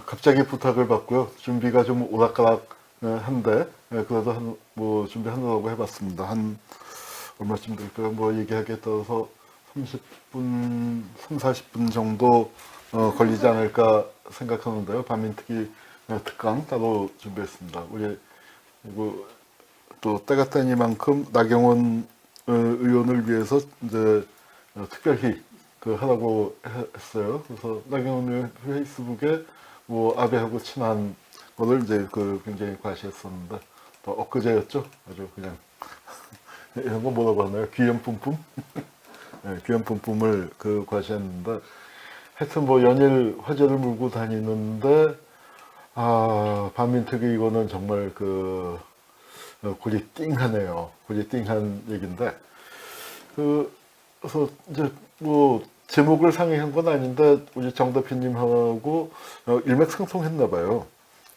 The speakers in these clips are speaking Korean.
갑자기 부탁을 받고요. 준비가 좀 오락가락한데 그래도 준비하느라고 해봤습니다. 한 얼마쯤 될까요? 얘기하기에 따라서 30분, 3, 40분 정도 걸리지 않을까 생각하는데요. 반민특위 특강 따로 준비했습니다. 우리 그리고 또 때가 때니만큼 나경원 의원을 위해서 이제 특별히 하라고 했어요. 그래서 나경원 의원 페이스북에 아베하고 친한 거를 이제 굉장히 과시했었는데 또 엊그제였죠. 아주 그냥 이런 거 뭐라고 하나요? 귀염뿜뿜? 네, 귀염뿜뿜을 과시했는데 하여튼 연일 화제를 물고 다니는데 반민특위 이거는 정말 골이 띵하네요. 골이 띵한 얘기인데 그래서 이제 제목을 상의한 건 아닌데 우리 정 대표님하고 일맥상통했나 봐요.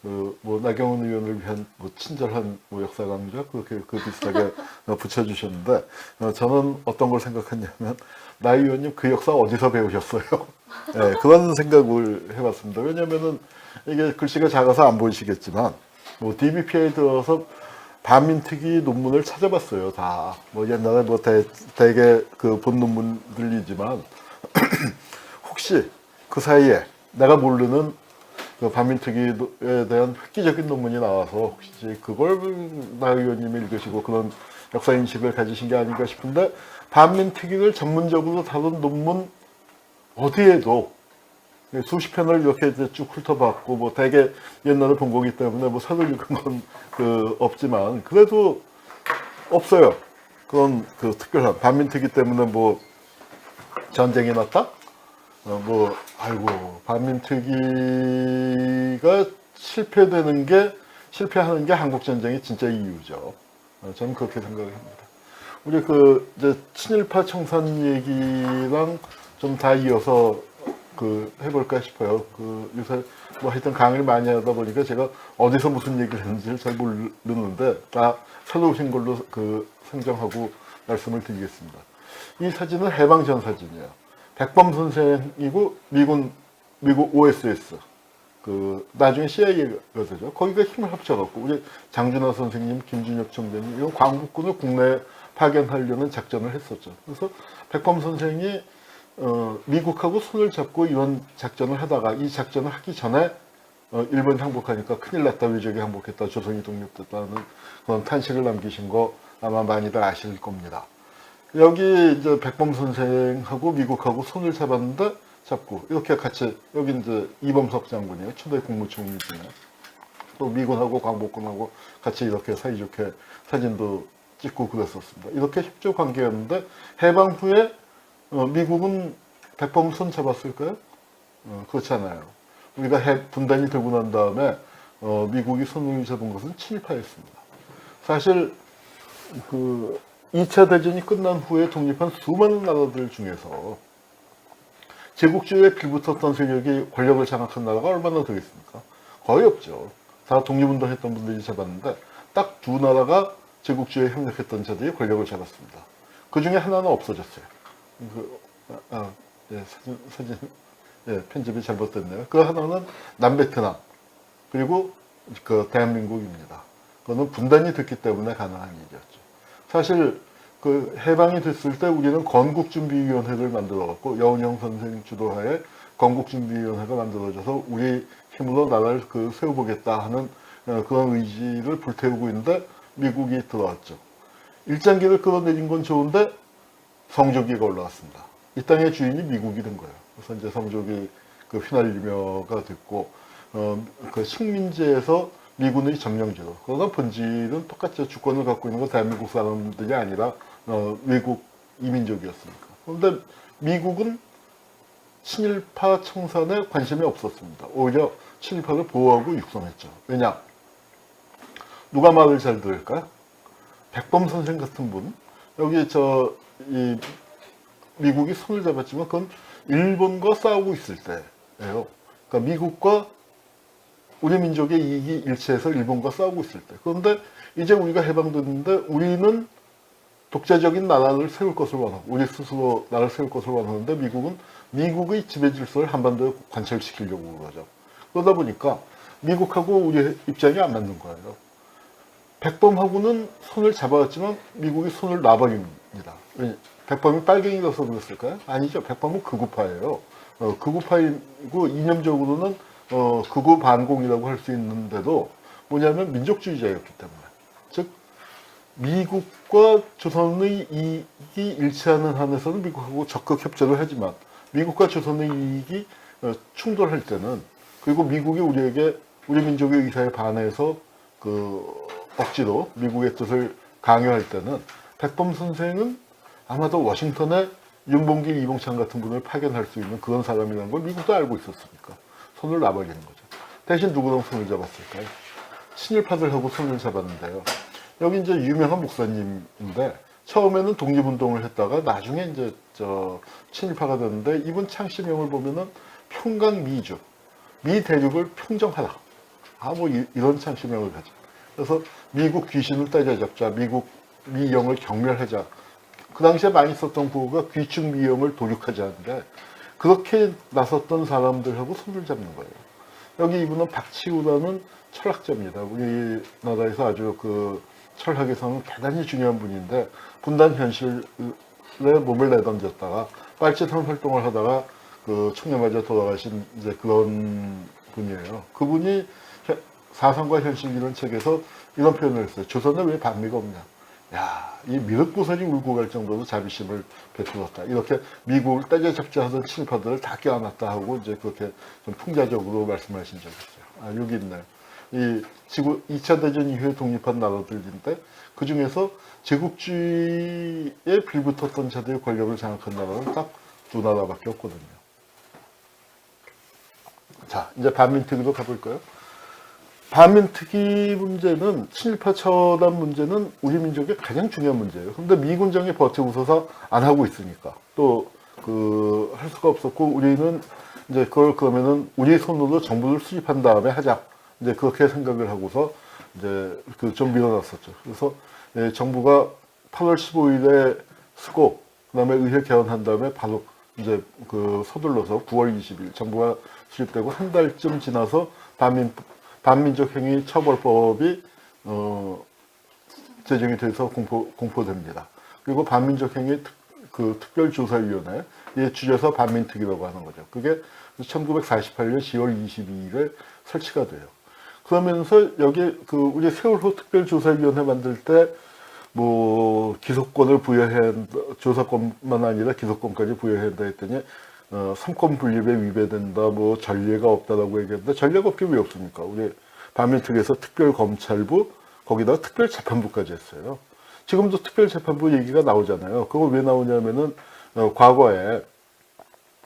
나경원 의원을 위한 친절한 역사 강좌 그렇게 비슷하게 붙여주셨는데 저는 어떤 걸 생각했냐면 나 의원님 그 역사 어디서 배우셨어요? 네, 그런 생각을 해봤습니다. 왜냐면은 이게 글씨가 작아서 안 보이시겠지만 DBP에 들어서 반민특위 논문을 찾아봤어요. 다 옛날에 대개 본 논문들이지만 혹시 그 사이에 내가 모르는 반민특위에 대한 획기적인 논문이 나와서 혹시 그걸 나 의원님이 읽으시고 그런 역사인식을 가지신 게 아닌가 싶은데 반민특위를 전문적으로 다룬 논문 어디에도 수십 편을 이렇게 쭉 훑어봤고 되게 옛날에 본 거기 때문에 새로 읽은 건 없지만 그래도 없어요. 그런 특별한 반민특위 때문에 전쟁이 났다? 아이고, 반민특위가 실패하는 게 한국전쟁의 진짜 이유죠. 저는 그렇게 생각을 합니다. 우리 이제 친일파 청산 얘기랑 좀 다 이어서 해볼까 싶어요. 요새 하여튼 강의를 많이 하다 보니까 제가 어디서 무슨 얘기를 했는지를 잘 모르는데 다 새로 오신 걸로 상정하고 말씀을 드리겠습니다. 이 사진은 해방전 사진이에요. 백범 선생이고 미국 OSS 나중에 CIA가 되죠. 거기가 힘을 합쳐갖고 우리 장준하 선생님, 김준혁 총장님 이런 광복군을 국내에 파견하려는 작전을 했었죠. 그래서 백범 선생이 미국하고 손을 잡고 이런 작전을 하다가 이 작전을 하기 전에 일본이 항복하니까 큰일 났다, 외적이 항복했다, 조선이 독립됐다는 그런 탄식을 남기신 거 아마 많이들 아실 겁니다. 여기 이제 백범 선생하고 미국하고 손을 잡고 이렇게 같이 여기 이제 이범석 장군이에요. 초대 국무총리중에 또 미군하고 광복군하고 같이 이렇게 사이좋게 사진도 찍고 그랬었습니다. 이렇게 협조 관계였는데 해방 후에 미국은 백범 손 잡았을까요? 그렇지 않아요. 우리가 분단이 되고 난 다음에 미국이 손을 잡은 것은 친일파였습니다. 사실 2차 대전이 끝난 후에 독립한 수많은 나라들 중에서 제국주의에 빌붙었던 세력이 권력을 장악한 나라가 얼마나 되겠습니까? 거의 없죠. 다 독립운동했던 분들이 잡았는데 딱 두 나라가 제국주의에 협력했던 자들이 권력을 잡았습니다. 그 중에 하나는 없어졌어요. 사진 편집이 잘못됐네요. 그 하나는 남베트남 그리고 대한민국입니다. 그거는 분단이 됐기 때문에 가능한 일이었죠. 사실 해방이 됐을 때 우리는 건국준비위원회를 만들어갖고 여운형 선생 주도하에 건국준비위원회가 만들어져서 우리 힘으로 나라를 세워보겠다 하는 그런 의지를 불태우고 있는데 미국이 들어왔죠. 일장기를 끌어내린 건 좋은데 성조기가 올라왔습니다. 이 땅의 주인이 미국이 된 거예요. 그래서 이제 성조기 휘날리며가 됐고 식민지에서 미군의 점령제도. 그러나 본질은 똑같죠. 주권을 갖고 있는 건 대한민국 사람들이 아니라 외국 이민족이었으니까. 그런데 미국은 친일파 청산에 관심이 없었습니다. 오히려 친일파를 보호하고 육성했죠. 왜냐? 누가 말을 잘 들을까요? 백범 선생 같은 분. 여기 미국이 손을 잡았지만 그건 일본과 싸우고 있을 때예요. 그러니까 미국과 우리 민족의 이익이 일치해서 일본과 싸우고 있을 때. 그런데 이제 우리가 해방됐는데 우리는 독자적인 나라를 세울 것을 원하고 우리 스스로 나라를 세울 것을 원하는데 미국은 미국의 지배 질서를 한반도에 관철시키려고 그러죠. 그러다 보니까 미국하고 우리 입장이 안 맞는 거예요. 백범하고는 손을 잡아왔지만 미국이 손을 놔버립니다. 백범이 빨갱이라서 그랬을까요? 아니죠. 백범은 극우파예요. 극우파이고 이념적으로는 극우 반공이라고 할 수 있는데도 뭐냐면 민족주의자였기 때문에. 즉 미국과 조선의 이익이 일치하는 한에서는 미국하고 적극 협조를 하지만 미국과 조선의 이익이 충돌할 때는 그리고 미국이 우리에게 우리 민족의 의사에 반해서 억지로 미국의 뜻을 강요할 때는 백범 선생은 아마도 워싱턴에 윤봉길, 이봉창 같은 분을 파견할 수 있는 그런 사람이라는 걸 미국도 알고 있었으니까 손을 놔버리는 거죠. 대신 누구랑 손을 잡았을까요? 친일파들하고 손을 잡았는데요. 여기 이제 유명한 목사님인데 처음에는 독립운동을 했다가 나중에 이제 친일파가 됐는데 이분 창시명을 보면은 평강미주, 미 대륙을 평정하라. 뭐 이런 창시명을 가져. 그래서 미국 귀신을 때려잡자, 미영을 경멸하자. 그 당시에 많이 썼던 구호가 귀축미영을 도륙하자인데 그렇게 나섰던 사람들하고 손을 잡는 거예요. 여기 이분은 박치우라는 철학자입니다. 우리나라에서 아주 철학에서는 대단히 중요한 분인데 분단 현실에 몸을 내던졌다가 빨치산 활동을 하다가 총에 맞아 돌아가신 이제 그런 분이에요. 그분이 사상과 현실이라는 책에서 이런 표현을 했어요. 조선에 왜 반미가 없냐? 야, 이 미륵부선이 울고 갈 정도로 자비심을 베풀었다. 이렇게 미국을 때려잡자 하던 친일파들을 다 껴안았다 하고 이제 그렇게 좀 풍자적으로 말씀하신 적이 있어요. 여기 있네요. 이 2차 대전 이후에 독립한 나라들인데 그 중에서 제국주의에 빌붙었던 자들의 권력을 장악한 나라는 딱 두 나라밖에 없거든요. 자, 이제 반민특위로 가볼까요? 반민특위 문제는 친일파 처단 문제는 우리 민족의 가장 중요한 문제예요. 그런데 미군정이 버티고서서 안 하고 있으니까 또 할 수가 없었고 우리는 이제 그걸 그러면은 우리 손으로 정부를 수립한 다음에 하자. 이제 그렇게 생각을 하고서 이제 좀 밀어놨었죠. 그래서 정부가 8월 15일에 쓰고 그다음에 의회 개헌한 다음에 바로 이제 서둘러서 9월 20일 정부가 수립되고 한 달쯤 지나서 반민족행위 처벌법이 제정이 돼서 공포됩니다. 그리고 반민족행위 특별조사위원회, 줄여서 반민특위라고 하는 거죠. 그게 1948년 10월 22일에 설치가 돼요. 그러면서 여기 우리 세월호 특별조사위원회 만들 때 뭐 기소권을 부여해야 한다, 조사권만 아니라 기소권까지 부여해야 한다 했더니 삼권 분립에 위배된다, 뭐 전례가 없다라고 얘기했는데 전례가 없긴 왜 없습니까? 우리 반민특위에서 특별검찰부 거기다가 특별재판부까지 했어요. 지금도 특별재판부 얘기가 나오잖아요. 그거 왜 나오냐면은 과거에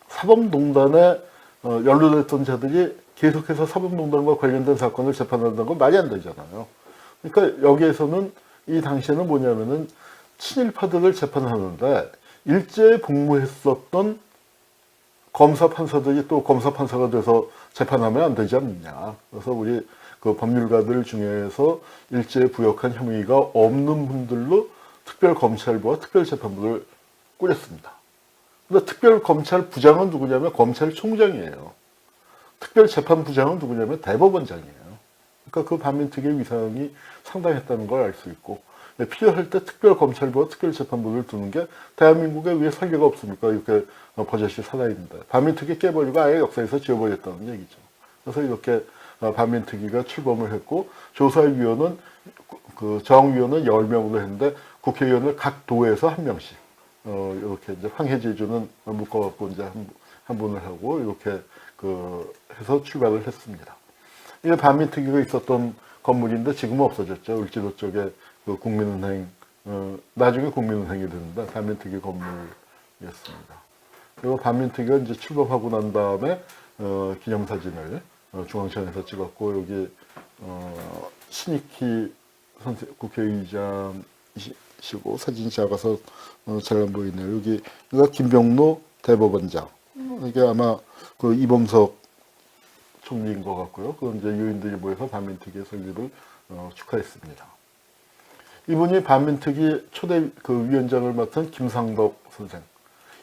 사법농단에 연루됐던 자들이 계속해서 사법농단과 관련된 사건을 재판한다는 건 말이 안 되잖아요. 그러니까 여기에서는 이 당시에는 뭐냐면은 친일파들을 재판하는데 일제에 복무했었던 검사 판사들이 또 검사 판사가 돼서 재판하면 안 되지 않느냐. 그래서 우리 법률가들 중에서 일제에 부역한 혐의가 없는 분들로 특별검찰부와 특별재판부를 꾸렸습니다. 근데 특별검찰부장은 누구냐면 검찰총장이에요. 특별재판부장은 누구냐면 대법원장이에요. 그러니까 반민특위의 위상이 상당했다는 걸 알 수 있고 필요할 때 특별검찰부와 특별재판부를 두는 게 대한민국에 왜 설계가 없습니까? 이렇게 버젓이 살아있는데 반민특위 깨버리고 아예 역사에서 지워버렸다는 얘기죠. 그래서 이렇게 반민특위가 출범을 했고 조사위원은 정위원은 10명으로 했는데 국회의원을 각 도에서 한 명씩 이렇게 이제 황해제주는 묶어갖고 이제 한 분을 하고 이렇게 해서 출발을 했습니다. 이게 반민특위가 있었던 건물인데 지금은 없어졌죠. 을지로 쪽에 국민은행, 나중에 국민은행이 되는데 반민특위 건물이었습니다. 그리고 반민특위가 이제 출범하고 난 다음에 기념사진을 중앙청에서 찍었고 여기 신익희 국회의장이시고 사진이 작아서 잘 안 보이네요. 여기가 김병로 대법원장. 이게 아마 이범석 총리인 것 같고요. 그건 이제 유인들이 모여서 반민특위의 설립을 축하했습니다. 이분이 반민특위 초대 위원장을 맡은 김상덕 선생.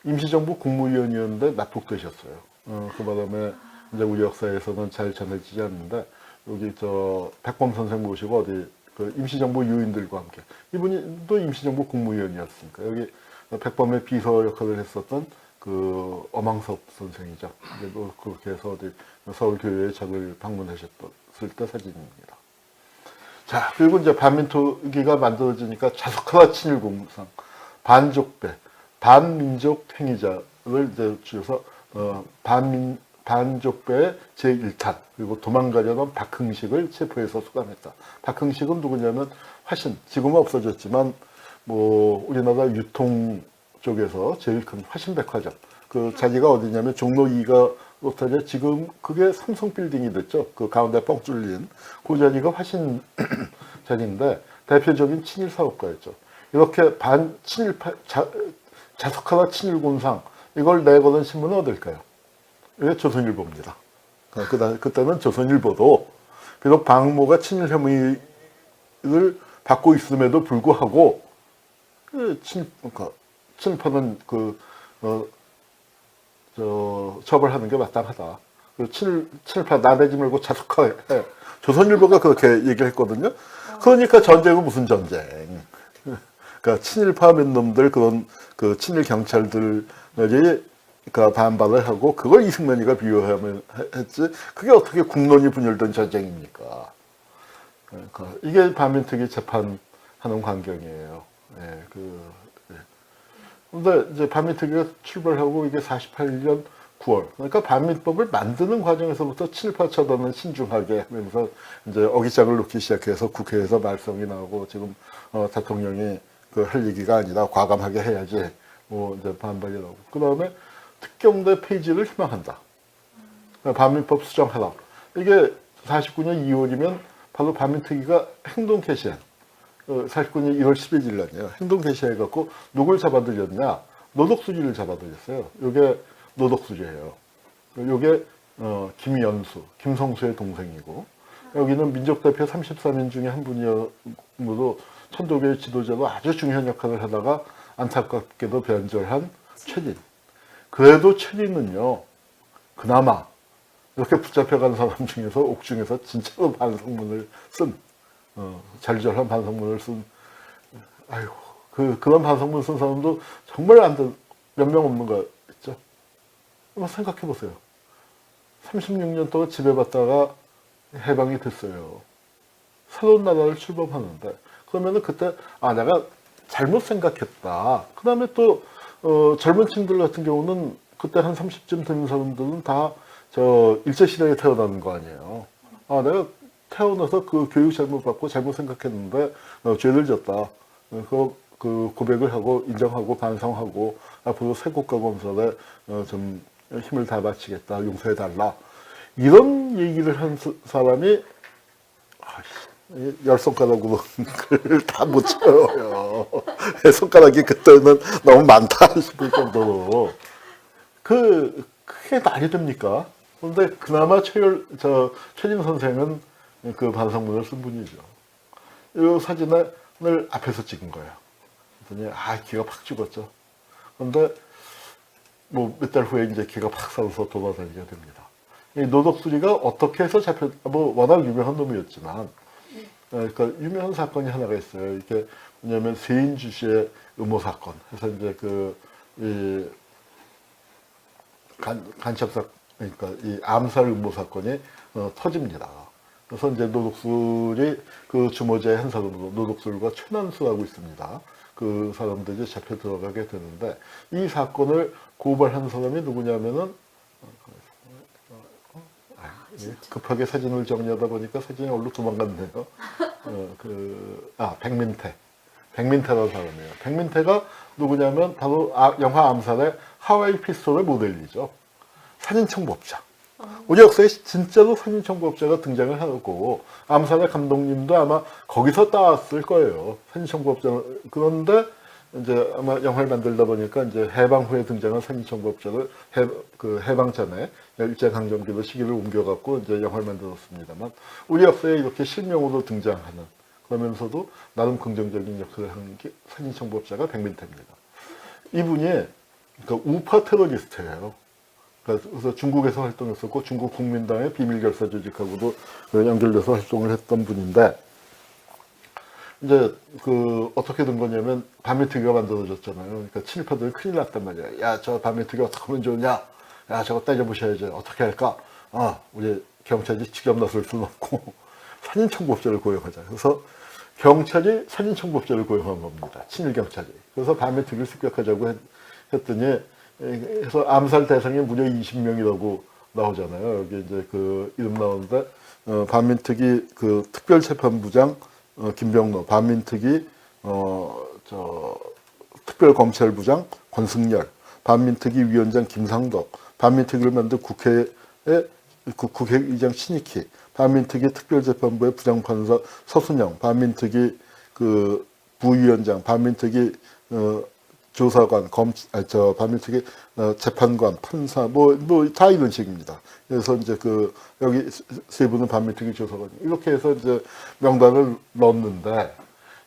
임시정부 국무위원이었는데 납북되셨어요. 그 바람에 이제 우리 역사에서는 잘 전해지지 않는데 여기 저 백범 선생 모시고 어디 그 임시정부 유인들과 함께 이분이 또 임시정부 국무위원이었으니까 여기 백범의 비서 역할을 했었던 그 엄황섭 선생이죠. 그리고 그렇게 해서 어디 서울교회에 적을 방문하셨을 때 사진입니다. 자, 그리고 이제 반민특위가 만들어지니까 자숙하라 친일공상, 반족배, 반민족 행위자를 이제 줄여서 반족배의 제1탄, 그리고 도망가려던 박흥식을 체포해서 수감했다. 박흥식은 누구냐면 화신, 지금은 없어졌지만 뭐 우리나라 유통 쪽에서 제일 큰 화신백화점. 그 자기가 어디냐면 종로 2가 로타리아 지금 그게 삼성 빌딩이 됐죠. 그 가운데 뻥 뚫린 그 자리가 화신 자리인데 대표적인 친일 사업가였죠. 이렇게 자숙하라 친일군상 이걸 내거는 신문은 어딜까요? 이게 조선일보입니다. 그때는 조선일보도 비록 박모가 친일 혐의를 받고 있음에도 불구하고 친일파는 처벌하는 게 마땅하다. 친일파 나대지 말고 자숙하게 해. 조선일보가 그렇게 얘기를 했거든요. 그러니까 전쟁은 무슨 전쟁? 그러니까 친일파 몇 놈들 그런 그 친일 경찰들이 그러니까 반발을 하고 그걸 이승만이가 비호하면 했지. 그게 어떻게 국론이 분열된 전쟁입니까? 그러니까 이게 반민특위 재판하는 광경이에요. 예, 근데 이제 반민특위가 출발하고 이게 48년 9월. 그러니까 반민법을 만드는 과정에서부터 친일파 처단은 신중하게 하면서 이제 어깃장을 놓기 시작해서 국회에서 말썽이 나오고 지금 대통령이 그 할 얘기가 아니라 과감하게 해야지 뭐 이제 반발이 나오고 그 다음에 특경대 폐지를 희망한다. 반민법 수정하라. 이게 49년 2월이면 바로 반민특위가 행동 개시한 49년 1월 11일 날이에요. 행동 개시해갖고 누굴 잡아들였냐? 노덕수지를 잡아들였어요. 이게 노덕수지예요. 이게 김연수, 김성수의 동생이고 여기는 민족대표 33인 중에 한 분이므로 천도교의 지도자로 아주 중요한 역할을 하다가 안타깝게도 변절한 최진. 그래도 최진은요, 그나마 이렇게 붙잡혀간 사람 중에서 옥중에서 진짜로 반성문을 쓴 잘절한 반성문을 쓴 아이고 그런 반성문 쓴 사람도 정말 몇 명 없는 거 있죠. 한번 생각해 보세요. 36년 동안 지배받다가 해방이 됐어요. 새로운 나라를 출범하는데 그러면은 그때 내가 잘못 생각했다. 그 다음에 또 젊은 층들 같은 경우는 그때 한 30쯤 되는 사람들은 다 일제시대에 태어나는 거 아니에요. 내가 태어나서 그 교육 잘못 받고 잘못 생각했는데 죄를 졌다. 그 고백을 하고 인정하고 반성하고 앞으로 새 국가 건설에 좀 힘을 다 바치겠다. 용서해달라. 이런 얘기를 한 사람이 열 손가락으로 그걸 다 못 쳐요. 손가락이 그때는 너무 많다 싶을 정도로 그게 말이 됩니까? 그런데 그나마 최진 선생은 그 반성문을 쓴 분이죠. 이 사진을 앞에서 찍은 거예요. 그랬더니 기가 팍 죽었죠. 그런데 뭐 몇 달 후에 이제 기가 팍 살아서 돌아다니게 됩니다. 이 노덕수리가 어떻게 해서 워낙 유명한 놈이었지만 그러니까 유명한 사건이 하나가 있어요. 이게 뭐냐면 세인주 씨의 음모 사건. 그래서 이제 이 간첩사 그러니까 이 암살 음모 사건이 터집니다. 그래서 이제 노덕술이 그 주모자의 한 사람으로 노덕술과 최난수라고 있습니다. 그 사람들이 잡혀 들어가게 되는데 이 사건을 고발한 사람이 누구냐면은 급하게 사진을 정리하다 보니까 사진이 얼른 도망갔네요. 백민태라는 사람이에요. 백민태가 누구냐면 바로 영화 암살의 하와이 피스톨의 모델이죠. 사진청부업자. 우리 역사에 진짜로 사진청부업자가 등장을 하고 암살의 감독님도 아마 거기서 따왔을 거예요. 사진청부업자. 그런데 이제 아마 영화를 만들다 보니까 이제 해방 후에 등장한 사진청부업자를 해방 전에 일제강점기로 시기를 옮겨갖고 이제 영화를 만들었습니다만 우리 역사에 이렇게 실명으로 등장하는 그러면서도 나름 긍정적인 역할을 하는 게 사진청부업자가 백민태입니다. 이분이 그러니까 우파 테러리스트예요. 그래서 중국에서 활동했었고 중국 국민당의 비밀결사 조직하고도 연결돼서 활동을 했던 분인데 이제 그 어떻게 된 거냐면 반민특위가 만들어졌잖아요. 그러니까 친일파들이 큰일 났단 말이야. 야, 저 반민특위 어떻게 하면 좋냐? 야, 저거 때려보셔야지. 어떻게 할까? 아, 우리 경찰이 직접 나설 수는 없고 산인청부업자를 고용하자. 그래서 경찰이 산인청부업자를 고용한 겁니다. 친일 경찰이. 그래서 반민특위를 습격하자고 했더니 그래서 암살 대상이 무려 20명이라고 나오잖아요. 여기 이제 그 이름 나오는데 반민특위 그 특별재판부장 김병로, 반민특위 특별검찰부장 권승열, 반민특위 위원장 김상덕, 반민특위를 만든 국회의 국회의장 신익희, 반민특위 특별재판부의 부장판사 서순영, 반민특위 그 부위원장, 반민특위 조사관, 반민특위 재판관, 판사, 다 이런 식입니다. 그래서 이제 여기 세 분은 반민특위 조사관. 이렇게 해서 이제 명단을 넣었는데,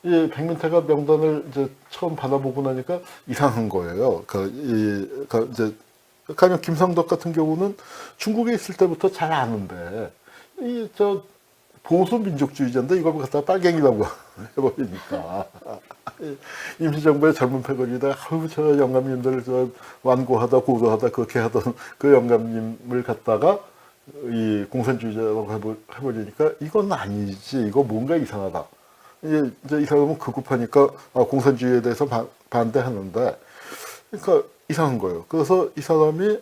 이 백민태가 명단을 이제 처음 받아보고 나니까 이상한 거예요. 이제, 가령 김상덕 같은 경우는 중국에 있을 때부터 잘 아는데, 보수 민족주의자인데 이걸 갖다가 빨갱이라고 해버리니까 임시정부의 젊은 패거리다 아유 저 영감님들 저 완고하다 고도하다 그렇게 하던 그 영감님을 갖다가 이 공산주의자라고 해버리니까 이건 아니지 이거 뭔가 이상하다. 이제 이 사람은 급급하니까 공산주의에 대해서 반대하는데 그러니까 이상한 거예요. 그래서 이 사람이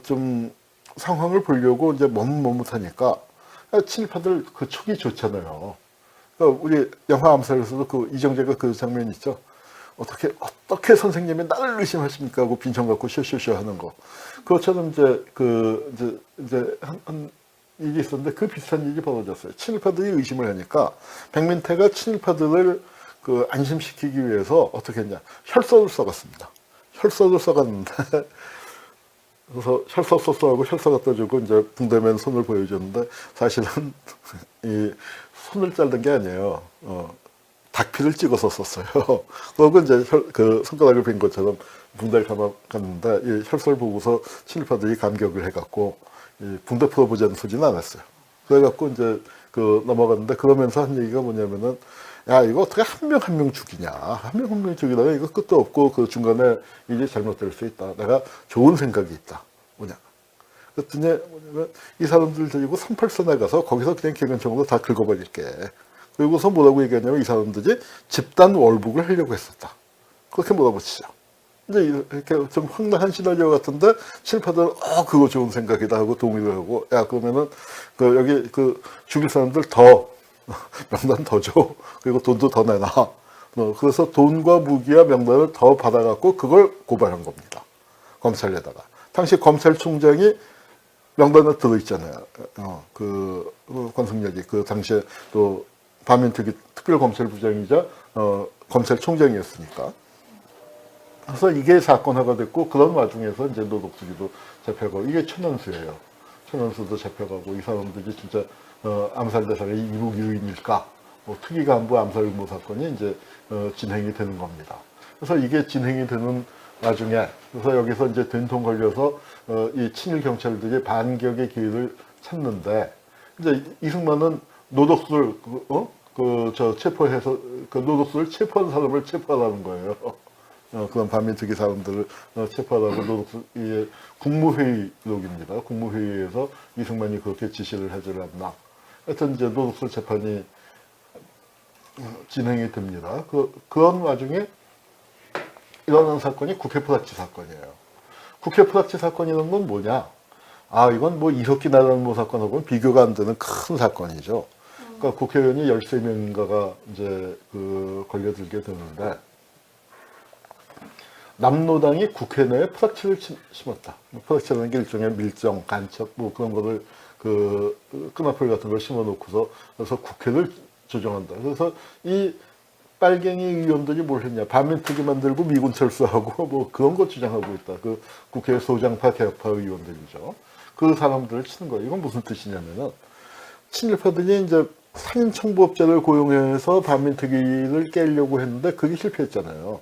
좀 상황을 보려고 이제 머뭇머뭇하니까 친일파들 그 촉이 좋잖아요. 그러니까 우리 영화 암살에서도 그 이정재가 그 장면 있죠. 어떻게 선생님이 나를 의심하십니까? 하고 빈청 갖고 쇼쇼쇼 하는 거. 그것처럼 이제 한 일이 있었는데 그 비슷한 일이 벌어졌어요. 친일파들이 의심을 하니까 백민태가 친일파들을 그 안심시키기 위해서 어떻게 했냐. 혈서를 써갔습니다. 혈서를 써갔는데 그래서 혈서 썼어하고 혈서 갖다 주고 이제 붕대맨 손을 보여줬는데 사실은 이 손을 자른 게 아니에요. 닭피를 찍어서 썼어요. 그리고 이제 그 손가락을 빈 것처럼 붕대를 감아갔는데 이 혈서를 보고서 친일파들이 감격을 해갖고 이 붕대 풀어보자는 소리는 안 했어요. 그래갖고 이제 넘어갔는데 그러면서 한 얘기가 뭐냐면은 야 이거 어떻게 한 명 한 명 죽이냐. 한 명 한 명 죽이다가 이거 끝도 없고 그 중간에 일이 잘못될 수 있다. 내가 좋은 생각이 있다. 뭐냐. 그랬더니 뭐냐면 이 사람들 데리고 38선에 가서 거기서 그냥 개근총으로 다 긁어버릴게. 그리고서 뭐라고 얘기하냐면 이 사람들이 집단 월북을 하려고 했었다. 그렇게 몰아붙이죠. 이제 이렇게 좀 황당한 시나리오 같은데 친일파들은 그거 좋은 생각이다 하고 동의를 하고 야 그러면은 여기 죽일 사람들 더 명단 더 줘. 그리고 돈도 더 내놔. 그래서 돈과 무기와 명단을 더 받아갖고 그걸 고발한 겁니다. 검찰에다가. 당시 검찰총장이 명단에 들어있잖아요. 권승열이 그 당시에 또 반민특위 특별검찰부장이자 검찰총장이었으니까. 그래서 이게 사건화가 됐고 그런 와중에서 이제 노덕수기도 잡혀가고 이게 천연수예요. 천연수도 잡혀가고 이 사람들이 진짜 암살 대상의 이국 유인일까? 특위 간부 암살 의무 사건이 이제 진행이 되는 겁니다. 그래서 이게 진행이 되는 와중에 그래서 여기서 이제 된통 걸려서 이 친일 경찰들이 반격의 기회를 찾는데 이제 이승만은 노덕수를 체포해서 노덕수를 체포한 사람을 체포하라는 거예요. 그런 반민특위 사람들을 체포하라고 노덕수 국무회의록입니다. 국무회의에서 이승만이 그렇게 지시를 하지 않나. 하여튼 이제 노덕수 재판이 진행이 됩니다. 그런 와중에 일어난 사건이 국회 포닥치 사건이에요. 국회 포닥치 사건이라는 건 뭐냐? 이건 뭐 이석기 나라는 사건하고는 비교가 안 되는 큰 사건이죠. 그러니까 국회의원이 13명인가가 이제 걸려들게 되는데, 남노당이 국회 내에 포닥치를 심었다. 포닥치라는 게 일종의 밀정, 간첩, 뭐 그런 거를 끈앞을 같은 걸 심어 놓고서 그래서 국회를 조정한다. 그래서 이 빨갱이 의원들이 뭘 했냐. 반민특위 만들고 미군 철수하고 뭐 그런 거 주장하고 있다. 국회 소장파, 개혁파 의원들이죠. 그 사람들을 치는 거예요. 이건 무슨 뜻이냐면은 친일파들이 이제 산인청부업자를 고용해서 반민특위를 깨려고 했는데 그게 실패했잖아요.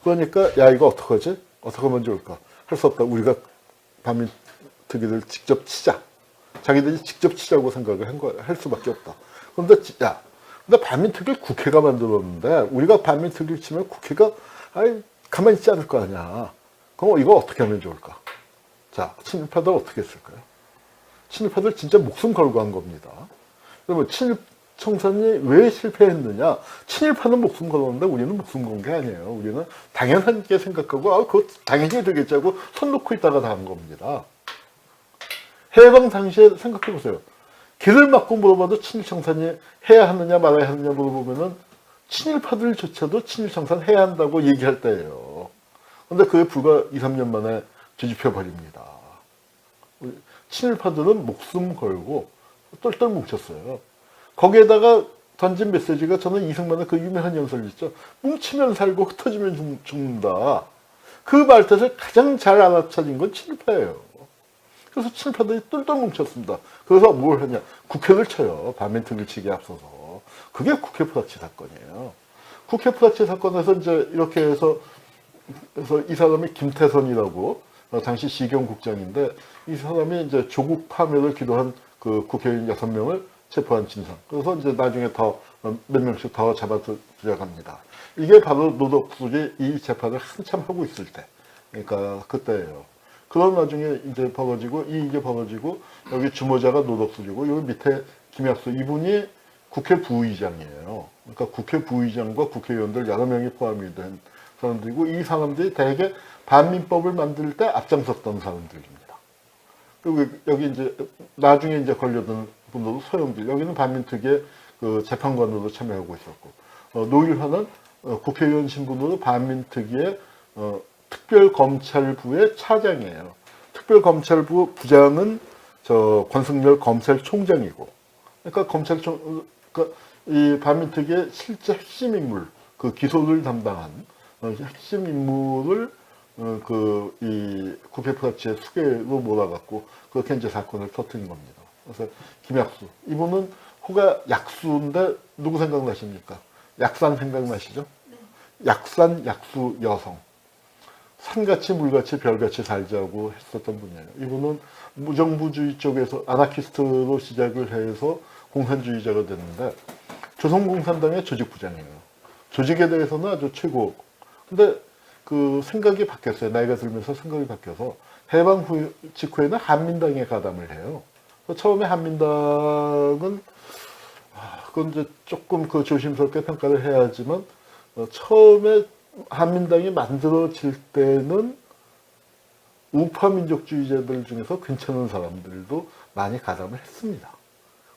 그러니까 야 이거 어떡하지? 어떻게 하면 좋을까? 할 수 없다. 우리가 반민특위를 직접 치자. 자기들이 직접 치자고 생각을 할 수밖에 없다. 그런데 야, 근데 반민특위를 국회가 만들었는데 우리가 반민특위를 치면 국회가 가만히 있지 않을 거 아니야. 그럼 이거 어떻게 하면 좋을까? 자, 친일파들 어떻게 했을까요? 친일파들 진짜 목숨 걸고 한 겁니다. 그러면 친일 청산이 왜 실패했느냐? 친일파는 목숨 걸었는데 우리는 목숨 건 게 아니에요. 우리는 당연하게 생각하고 그거 당연히 되겠지 하고 손 놓고 있다가 다 한 겁니다. 해방 당시에 생각해 보세요. 길을 막고 물어봐도 친일 청산이 해야 하느냐 말아야 하느냐 물어보면은 친일파들조차도 친일 청산 해야 한다고 얘기할 때예요. 근데 그게 불과 2, 3년 만에 뒤집혀 버립니다. 친일파들은 목숨 걸고 똘똘 뭉쳤어요. 거기에다가 던진 메시지가 저는 이승만의 그 유명한 연설 있죠. 뭉치면 살고 흩어지면 죽는다. 그 말뜻을 가장 잘 알아차린 건 친일파예요. 그래서 친일파들이 똘똘 뭉쳤습니다. 그래서 뭘 하냐. 국회를 쳐요. 반민특위 치기에 앞서서. 그게 국회 프락치 사건이에요. 국회 프락치 사건에서 이제 이렇게 해서 이 사람이 김태선이라고 당시 시경국장인데 이 사람이 이제 조국 파멸을 기도한 그 국회의원 6명을 체포한 진상. 그래서 이제 나중에 더 몇 명씩 더 잡아들여갑니다. 이게 바로 노덕술이 이 재판을 한참 하고 있을 때. 그러니까 그때예요. 그런 나중에 이제 벌어지고 이게 벌어지고 여기 주모자가 노덕술이고 여기 밑에 김약수 이분이 국회 부의장이에요. 그러니까 국회 부의장과 국회의원들 여러 명이 포함이 된 사람들이고 이 사람들이 대개 반민법을 만들 때 앞장섰던 사람들입니다. 그리고 여기 이제 나중에 이제 걸려든 분들도 소형들 여기는 반민특위의 그 재판관으로 참여하고 있었고 노일환은 국회의원 신분으로 반민특위의 특별검찰부의 차장이에요. 특별검찰부 부장은 권승열 검찰총장이고 그러니까 그러니까 이 반민특위의 실제 핵심 인물 그 기소를 담당한 핵심 인물을 이 국회 프락치의 수계로 몰아갖고 그렇게 이제 사건을 터뜨린 겁니다. 그래서 김약수 이분은 호가 약수인데 누구 생각나십니까? 약산 생각나시죠? 네. 약산 약수 여성 산같이 물같이 별같이 살자고 했었던 분이에요. 이분은 무정부주의 쪽에서 아나키스트로 시작을 해서 공산주의자가 됐는데 조선공산당의 조직부장이에요. 조직에 대해서는 아주 최고. 근데 그 생각이 바뀌었어요. 나이가 들면서 생각이 바뀌어서 해방 후 직후에는 한민당에 가담을 해요. 처음에 한민당은 그건 이제 조금 그 조심스럽게 평가를 해야 하지만 처음에 한민당이 만들어질 때는 우파 민족주의자들 중에서 괜찮은 사람들도 많이 가담을 했습니다.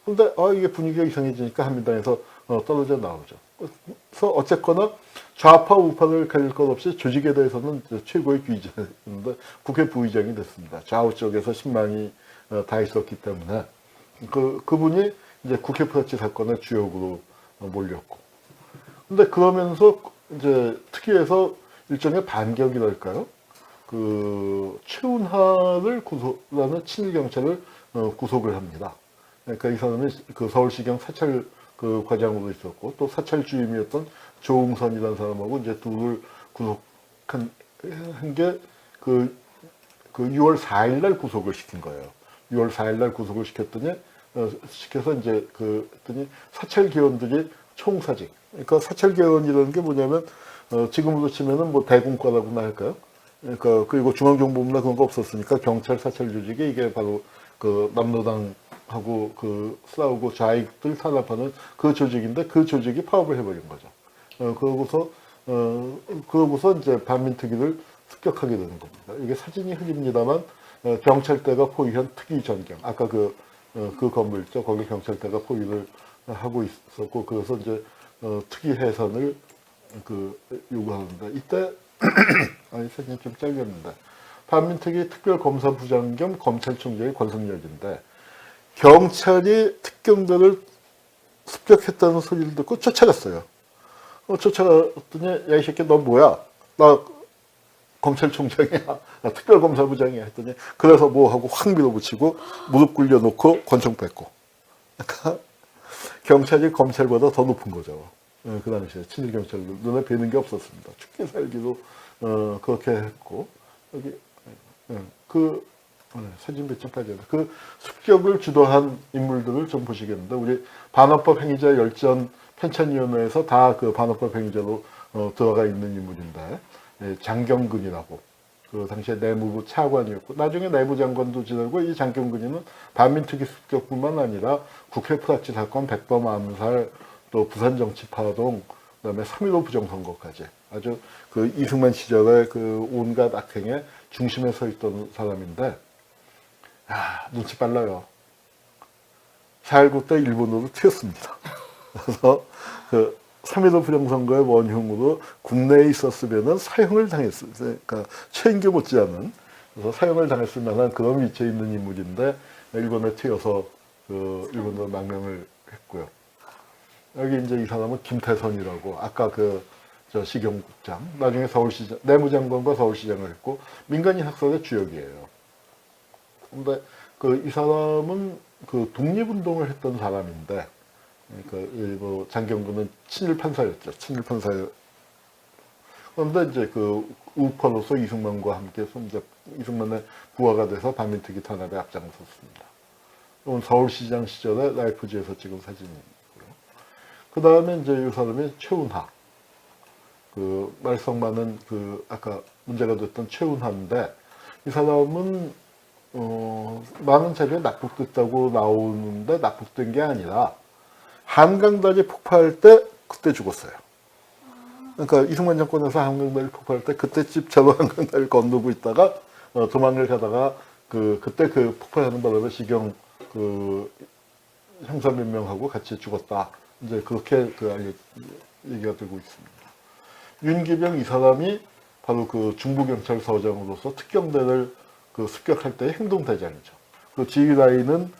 그런데 이게 분위기가 이상해지니까 한민당에서 떨어져 나오죠. 그래서 어쨌거나 좌파 우파를 가릴 것 없이 조직에 대해서는 최고의 귀재였는데 국회 부의장이 됐습니다. 좌우 쪽에서 신망이 다 있었기 때문에 그분이 이제 국회 프락치 사건의 주역으로 몰렸고. 근데 그러면서 이제 특위에서 일종의 반격이랄까요? 그 최운하를 구속하는 친일 경찰을 구속을 합니다. 그러니까 이 사람이 그 서울시경 사찰 그 과장으로 있었고 또 사찰 주임이었던 조응선이라는 사람하고 이제 둘을 구속한 게 그 6월 4일 날 구속을 시킨 거예요. 6월 4일 날 구속을 시켜서 이제 그랬더니 사찰 개원들이 총사직. 그러니까 사찰 개원이라는 게 뭐냐면 지금으로 치면은 뭐 대공과라고나 할까요? 그러니까 그리고 중앙정보부나 그런 거 없었으니까 경찰 사찰 조직이 이게 바로 그 남로당하고 그 싸우고 좌익들 탄압하는 그 조직인데 그 조직이 파업을 해버린 거죠. 그러고서 이제 반민특위를 습격하게 되는 겁니다. 이게 사진이 흐립니다만 경찰대가 포위한 특위 전경 아까 그 건물 있죠. 거기 경찰대가 포위를 하고 있었고 그래서 이제 특위 해산을 요구하는데 이때 아니 사진이 좀 짧았는데 반민특위 특별검사부장 겸 검찰총장이 권성열인데 경찰이 특경대를 습격했다는 소리를 듣고 쫓아갔어요. 쫓아갔더니 야 이 새끼 너 뭐야? 나 검찰총장이야. 나 특별검사부장이야 했더니 그래서 뭐 하고 확 밀어붙이고 무릎 꿇려놓고 권총 뺐고 그러니까 경찰이 검찰보다 더 높은 거죠. 그 당시에 친일경찰도 눈에 뵈는 게 없었습니다. 죽게 살기로 그렇게 했고, 여기, 그, 사진 몇 장까지 그 습격을 주도한 인물들을 좀 보시겠는데, 우리 반어법 행위자 열전 편찬위원회에서 다 그 반어법 행위자로 들어가 있는 인물인데, 예, 장경근이라고, 그 당시에 내무부 차관이었고, 나중에 내무장관도 지내고, 이 장경근이는 반민특위 습격뿐만 아니라 국회 프락치 사건, 백범 암살, 또 부산정치파동, 그다음에 3.15 부정선거까지 아주 그 이승만 시절에 그 온갖 악행의 중심에 서 있던 사람인데, 눈치 빨라요. 4.19 때 일본으로 튀었습니다. 그래서 그 3.15 부정선거의 원흉으로 국내에 있었으면은 사형을 당했어요. 그러니까 최인교 못지않은, 그래서 사형을 당했을 만한 그런 위치에 있는 인물인데, 일본에 튀어서 그 일본으로 망명을 했고요. 여기 이제 이 사람은 김태선이라고, 아까 저 시경국장, 나중에 서울시장, 내무장관과 서울시장을 했고, 민간인 학살의 주역이에요. 근데 이 사람은 그 독립운동을 했던 사람인데, 그러니까 장경근은 친일 판사였죠. 친일 판사였. 그런데 이제 그 우파로서 이승만과 함께 이제 이승만의 부하가 돼서 반민특위 탄압에 앞장섰습니다. 이건 서울시장 시절에 라이프지에서 찍은 사진이고요. 그 다음에 이제 이 사람이 최운하. 그 말썽 많은 아까 문제가 됐던 최운하인데, 이 사람은 많은 자료에 납북됐다고 나오는데 납북된 게 아니라 한강다리 폭파할 때 그때 죽었어요. 그러니까 이승만 정권에서 한강다리 폭파할 때 그때쯤처럼 한강다리를 건너고 있다가 도망을 가다가 그때 폭파하는 바람에 시경 형사 몇 명하고 같이 죽었다. 이제 그렇게 얘기가 되고 있습니다. 윤기병 이 사람이 바로 중부경찰서장으로서 특경대를 습격할 때의 행동대장이죠. 그 지휘라인은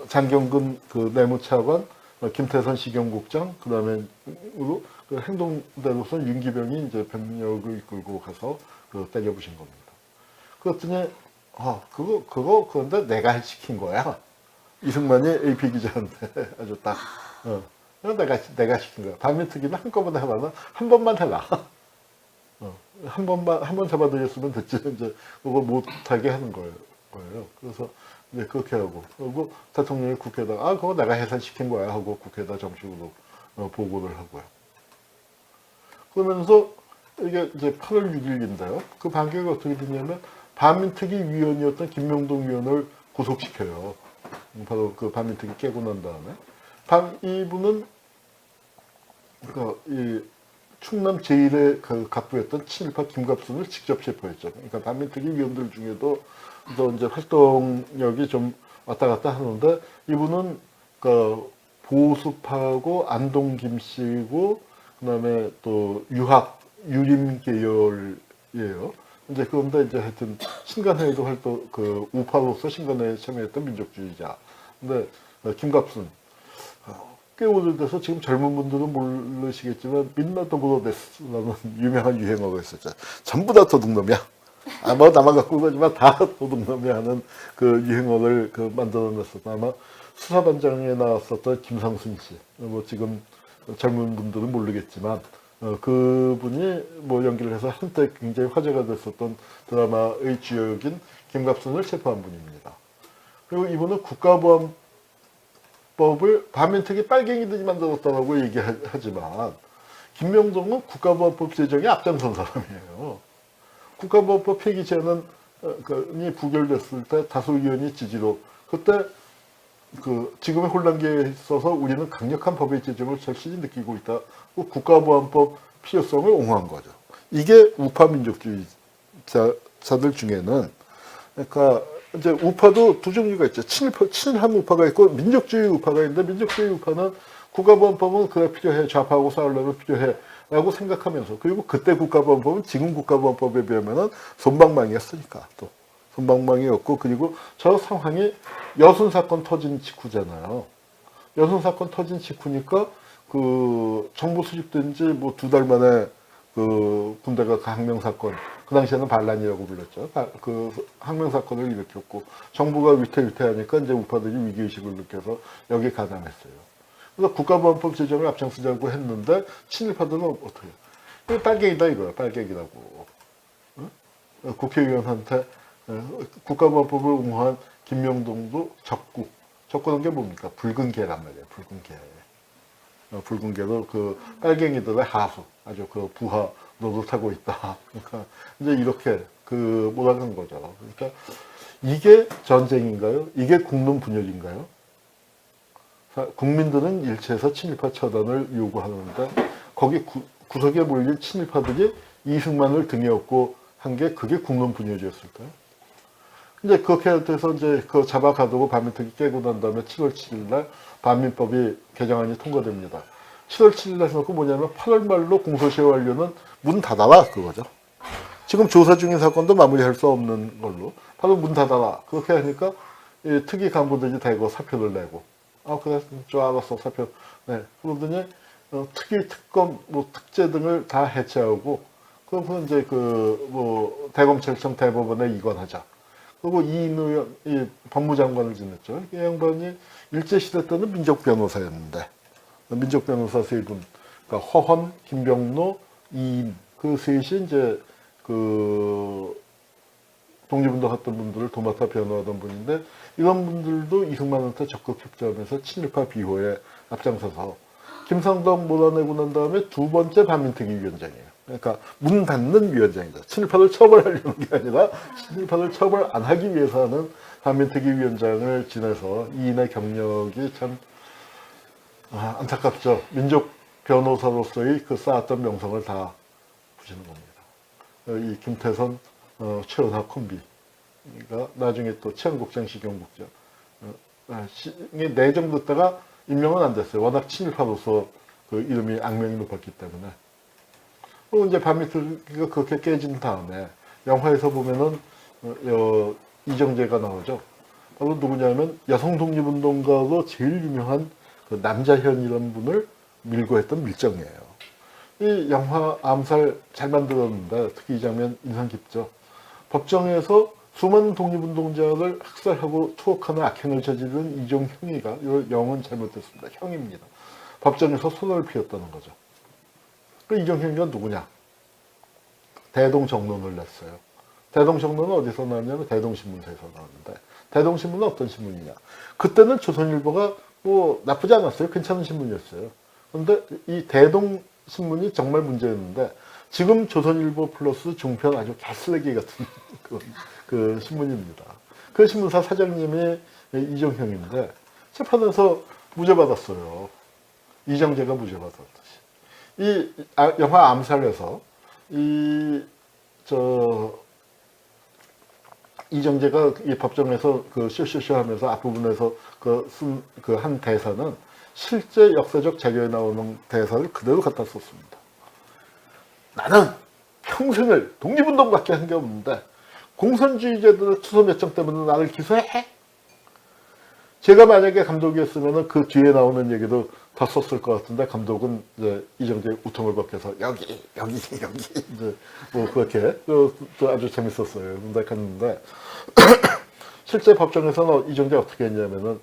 장경근 내무차관, 김태선 시경국장, 그 다음에 행동대로서 윤기병이 이제 병력을 이끌고 가서 때려 부신 겁니다. 그랬더니 그런데 내가 시킨 거야. 이승만이 AP 기자한테 아주 딱 내가 시킨 거야. 반민특위는 한꺼번에 하려면 한 번만 해라. 한 번 잡아들였으면 됐지. 이제 그거 못하게 하는 거예요. 그래서 이제 그렇게 하고, 그리고 대통령이 국회에다가 그거 내가 해산시킨 거야 하고 국회에다 정식으로 보고를 하고요. 그러면서 이게 이제 8월 6일인데요. 그 반격이 어떻게 되냐면 반민특위 위원이었던 김명동 위원을 구속시켜요. 바로 그 반민특위 깨고 난 다음에 이분은 이 충남 제1의 갑부였던 친일파 김갑순을 직접 체포했죠. 그러니까 반민특위 위원들 중에도 또 이제 활동력이 좀 왔다 갔다 하는데, 이분은 보수파고 안동 김씨고, 그다음에 또 유림 계열이에요. 이제 그런데 이제 하여튼 신간회에도 우파로서 신간회에 참여했던 민족주의자. 근데 김갑순 꽤 오래돼서 지금 젊은 분들은 모르시겠지만 민나더불어데스라는 유명한 유행어가 있었죠. 전부 다 도둑놈이야. 뭐 나만 갖고 그러지만 다 도둑놈이야 하는 유행어를 만들어냈었다. 아마 수사반장에 나왔었던 김상순 씨. 뭐 지금 젊은 분들은 모르겠지만 그분이 뭐 연기를 해서 한때 굉장히 화제가 됐었던 드라마의 주역인 김갑순을 체포한 분입니다. 그리고 이분은 국가보안법을 반민특위 빨갱이들이 만들었다고 얘기하지만, 김명동은 국가보안법 제정에 앞장선 사람이에요. 국가보안법 폐기 제안이 부결됐을 때 다수 의원이 지지로, 그때 지금의 혼란기에 있어서 우리는 강력한 법의 제정을 절실히 느끼고 있다. 국가보안법 필요성을 옹호한 거죠. 이게 우파 민족주의자들 중에는, 그러니까 이제 우파도 두 종류가 있죠. 친일한 우파가 있고 민족주의 우파가 있는데, 민족주의 우파는 국가보안법은 그래 필요해, 좌파하고 싸우려면 필요해 라고 생각하면서, 그리고 그때 국가보안법은 지금 국가보안법에 비하면은 솜방망이였으니까, 또 솜방망이였고, 그리고 저 상황이 여순사건 터진 직후잖아요. 여순사건 터진 직후니까 정부 수집된 지 뭐 2달 만에 군대가 항명사건, 그 당시에는 반란이라고 불렀죠. 항명사건을 일으켰고, 정부가 위태위태하니까 이제 우파들이 위기의식을 느껴서 여기 가담했어요. 그래서 국가보안법 제정을 앞장서자고 했는데, 친일파들은 어떻게? 빨갱이다 이거야, 빨갱이라고. 국회의원한테 국가보안법을 옹호한 김명동도 적고, 적고는 게 뭡니까? 붉은 개란 말이에요. 붉은 개. 붉은 개도 그 빨갱이들의 하수, 아주 그 부하 노릇하고 있다. 그러니까 이제 이렇게 그 몰아간 거죠. 그러니까 이게 전쟁인가요? 이게 국론 분열인가요? 국민들은 일체에서 친일파 처단을 요구하는데 거기 구석에 몰린 친일파들이 이승만을 등에 업고 한 게 그게 국론 분열이었을까요? 이제 그렇게 돼서 이제 그 잡아가두고 반민특위 깨고 난 다음에 7월 7일 날 반민법이 개정안이 통과됩니다. 7월 7일 날 해놓고 뭐냐면 8월 말로 공소시효 완료는 문 닫아라 그거죠. 지금 조사 중인 사건도 마무리할 수 없는 걸로 바로 문 닫아라. 그렇게 하니까 이 특위 간부들이 대거 사표를 내고 그래 좀 알았어 사표. 네. 그러더니 특위 특검 뭐 특제 등을 다 해체하고 그러면 이제 그 뭐 대검찰청 대법원에 이관하자. 그리고 이인우 이 법무장관을 지냈죠. 이 양반이 일제시대 때는 민족변호사였는데 민족변호사 세 분, 그러니까 허헌, 김병로, 이인 그 셋이 이제 그 독립운동했던 분들을 도맡아 변호하던 분인데 이런 분들도 이승만한테 적극 협조하면서 친일파 비호에 앞장서서 김상덕 몰아내고 난 다음에 두 번째 반민특위 위원장이에요. 그러니까 문 닫는 위원장이죠. 친일파를 처벌하려는 게 아니라 친일파를 처벌 안 하기 위해서 하는 반민특위 위원장을 지내서 이인의 경력이 참 안타깝죠. 민족 변호사로서의 그 쌓았던 명성을 다 부시는 겁니다. 이 김태선, 최은하 콤비가 나중에 또 치안국장, 시경국장 내정됐다가 임명은 안 됐어요. 워낙 친일파로서 그 이름이 악명이 높았기 때문에. 그리고 이제 반민특위가 그렇게 깨진 다음에 영화에서 보면은 이정재가 나오죠. 바로 누구냐면 여성 독립운동가로 제일 유명한 그 남자현이라는 분을 밀고 했던 밀정이에요. 이 영화 암살 잘 만들었는데 특히 이 장면 인상 깊죠. 법정에서 수많은 독립운동자를 학살하고 투옥하는 악행을 저지른 이종형이가 영은 잘못됐습니다. 형입니다. 법정에서 손을 피웠다는 거죠. 그 이종형이가 누구냐? 대동정론을 냈어요. 대동정론은 어디서 나왔냐면 대동신문사에서 나왔는데 대동신문은 어떤 신문이냐? 그때는 조선일보가 뭐 나쁘지 않았어요. 괜찮은 신문이었어요. 그런데 이 대동신문이 정말 문제였는데 지금 조선일보 플러스 중편 아주 개쓰레기 같은 그 신문입니다. 그 신문사 사장님이 이종형인데 재판에서 무죄 받았어요. 이정재가 무죄 받았듯이. 이 영화 암살에서 이정재가 이 법정에서 그 쇼쇼쇼 하면서 앞부분에서 그 한 대사는 실제 역사적 자료에 나오는 대사를 그대로 갖다 썼습니다. 나는 평생을 독립운동밖에 한 게 없는데 공산주의자들의 투서 몇정 때문에 나를 기소해? 제가 만약에 감독이었으면 그 뒤에 나오는 얘기도 다 썼을 것 같은데 감독은 이제 이정재 우통을 벗겨서 여기 이제 뭐 그렇게 또 아주 재밌었어요. 근데 갔는데 실제 법정에서는 이정재 어떻게 했냐면은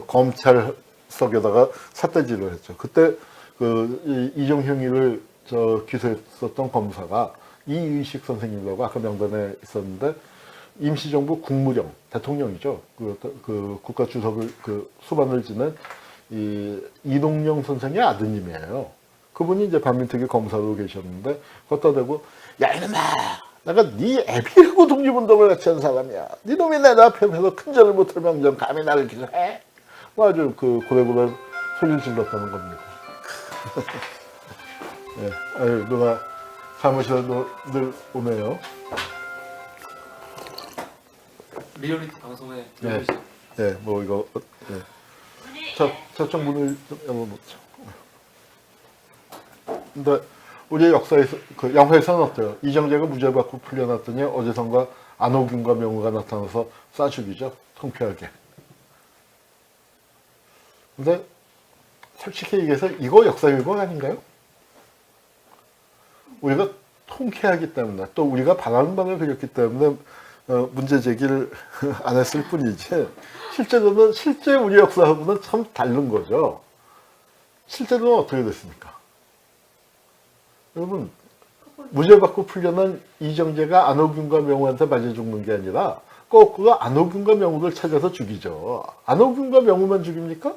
검찰석에다가 삿대질을 했죠. 그때 그 이종형이를 기소했었던 검사가 이의식 선생님이라고 아까 명단에 있었는데 임시정부 국무령 대통령이죠. 그 국가주석을 그 수반을 지낸 이동영 선생의 아드님이에요. 그분이 이제 반민특위 검사로 계셨는데 걷다 대고 야 이놈아 내가 네 애비하고 독립운동을 같이 한 사람이야. 네 놈이 내 앞에서 큰절을 못할 망정 감히 나를 기소해? 뭐 아주 그 고래고래 소리를 질렀다는 겁니다. 네, 아유 누가 사무실에 늘 오네요. 리얼리티 방송에 네, 네, 뭐 이거 네. 저쪽 문을 좀 열어놓죠. 근데 우리 역사에서 그 영화에서는 어때요? 이정재가 무죄 받고 풀려났더니 어디선가 안호균과 명우가 나타나서 쏴 죽이죠. 통쾌하게. 근데 솔직히 얘기해서 이거 역사 왜곡 아닌가요? 우리가 통쾌하기 때문에 또 우리가 바라는 바를 그렸기 때문에 문제 제기를 안 했을 뿐이지 실제로는 실제 우리 역사하고는 참 다른 거죠. 실제로는 어떻게 됐습니까? 여러분 무죄 받고 풀려난 이정재가 안호균과 명우한테 맞아 죽는 게 아니라 거꾸로 안호균과 명우를 찾아서 죽이죠. 안호균과 명우만 죽입니까?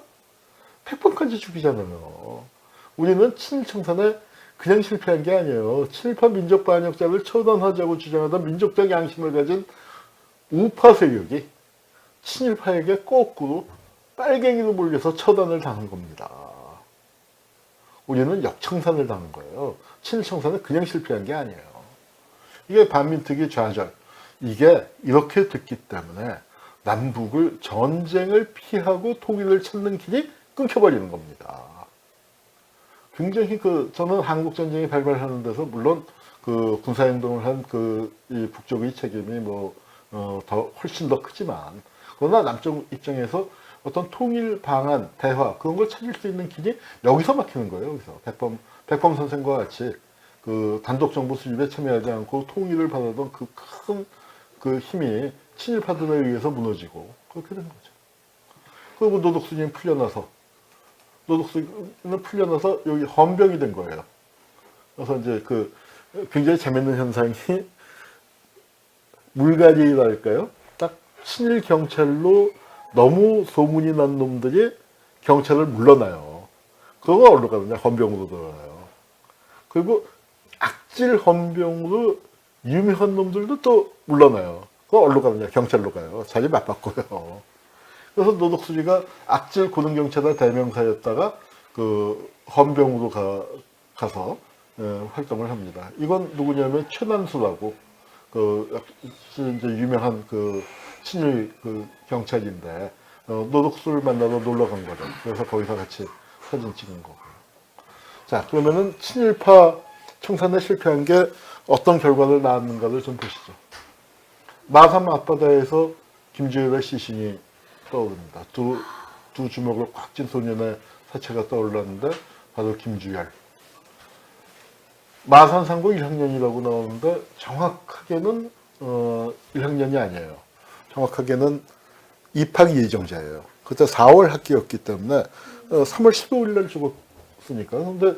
백범까지 죽이잖아요. 우리는 친일청산에 그냥 실패한 게 아니에요. 친일파 민족 반역자를 처단하자고 주장하던 민족적 양심을 가진 우파 세력이 친일파에게 거꾸로 빨갱이로 몰려서 처단을 당한 겁니다. 우리는 역청산을 당한 거예요. 친일청산은 그냥 실패한 게 아니에요. 이게 반민특위 좌절. 이게 이렇게 됐기 때문에 남북을 전쟁을 피하고 통일을 찾는 길이 끊겨버리는 겁니다. 굉장히 저는 한국전쟁이 발발하는 데서 물론 그 군사행동을 한 이 북쪽의 책임이 더 훨씬 더 크지만 그러나 남쪽 입장에서 어떤 통일 방안, 대화 그런 걸 찾을 수 있는 길이 여기서 막히는 거예요. 여기서 백범 선생과 같이 그 단독 정부 수립에 참여하지 않고 통일을 받았던 그 큰 힘이 친일파들에 의해서 무너지고 그렇게 된 거죠. 그리고 노덕수는 풀려나서 여기 헌병이 된 거예요. 그래서 이제 굉장히 재밌는 현상이 물갈이랄까요? 딱 친일 경찰로 너무 소문이 난 놈들이 경찰을 물러나요. 그거 어디로 가느냐? 헌병으로 들어가요. 그리고 악질 헌병으로 유명한 놈들도 또 물러나요. 그거 어디로 가느냐? 경찰로 가요. 자리 맞바꿔요. 그래서 노덕수리가 악질 고등경찰의 대명사였다가 헌병으로 가서 활동을 합니다. 이건 누구냐면 최난수라고 이제 유명한 친일 경찰인데 노덕수를 만나러 놀러 간 거죠. 그래서 거기서 같이 사진 찍은 거고요. 자, 그러면은 친일파 청산에 실패한 게 어떤 결과를 낳았는가를 좀 보시죠. 마산 앞바다에서 김주열의 시신이 떠오릅니다. 두 주먹을 꽉 쥔 소년의 사체가 떠올랐는데 바로 김주열. 마산상고 1학년이라고 나오는데 정확하게는 1학년이 아니에요. 정확하게는 입학 예정자예요. 그때 4월 학기였기 때문에 3월 15일 날 죽었으니까. 근데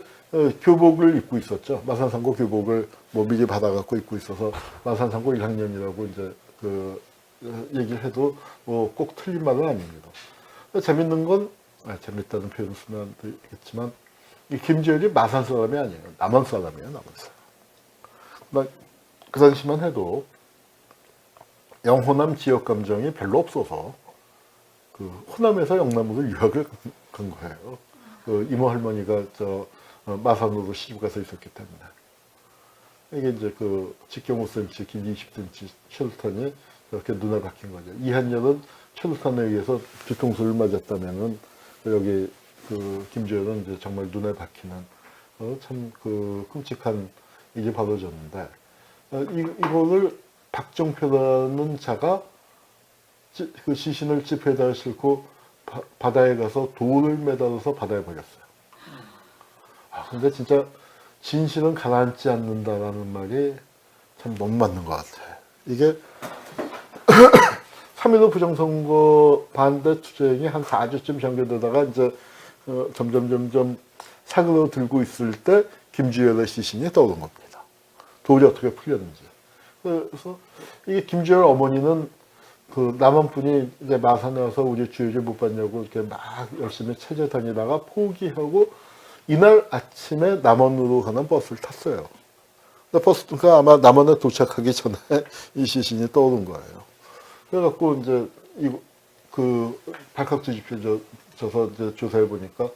교복을 입고 있었죠. 마산상고 교복을 미리 받아갖고 입고 있어서 마산상고 1학년이라고 이제 얘기를 해도 꼭 틀린 말은 아닙니다. 재밌는 건 재밌다는 표현을 쓰면 안 되겠지만 이 김주열이 마산 사람이 아니에요. 남원 사람이에요. 남원 사람. 그 당시만 해도 영호남 지역 감정이 별로 없어서 호남에서 영남으로 유학을 간 거예요. 이모 할머니가 마산으로 시집가서 있었기 때문에. 이게 이제 직경 5cm, 긴 20cm 최루탄이 이렇게 눈에 박힌 거죠. 이한열은 최루탄에 의해서 뒤통수를 맞았다면은 여기 김주열은 이제 정말 눈에 박히는 참 끔찍한 일이 벌어졌는데 이거를 박정표라는 자가 그 시신을 지폐에다가 싣고 바다에 가서 돌을 매달아서 바다에 버렸어요. 근데 진짜 진실은 가라앉지 않는다라는 말이 참 너무 맞는 것 같아요. 이게 3.15 부정선거 반대 투쟁이 한 4주쯤 전개되다가 이제 점점 사그러 들고 있을 때 김주열의 시신이 떠오른 겁니다. 돌이 어떻게 풀렸는지. 그래서 이게 김주열 어머니는 남한 분이 이제 마산에 와서 우리 주유를 못 받냐고 이렇게 막 열심히 찾아다니다가 포기하고 이날 아침에 남원으로 가는 버스를 탔어요. 버스가 아마 남원에 도착하기 전에 이 시신이 떠오른 거예요. 그래갖고 이제 발칵 뒤집혀져서 이제 조사해 보니까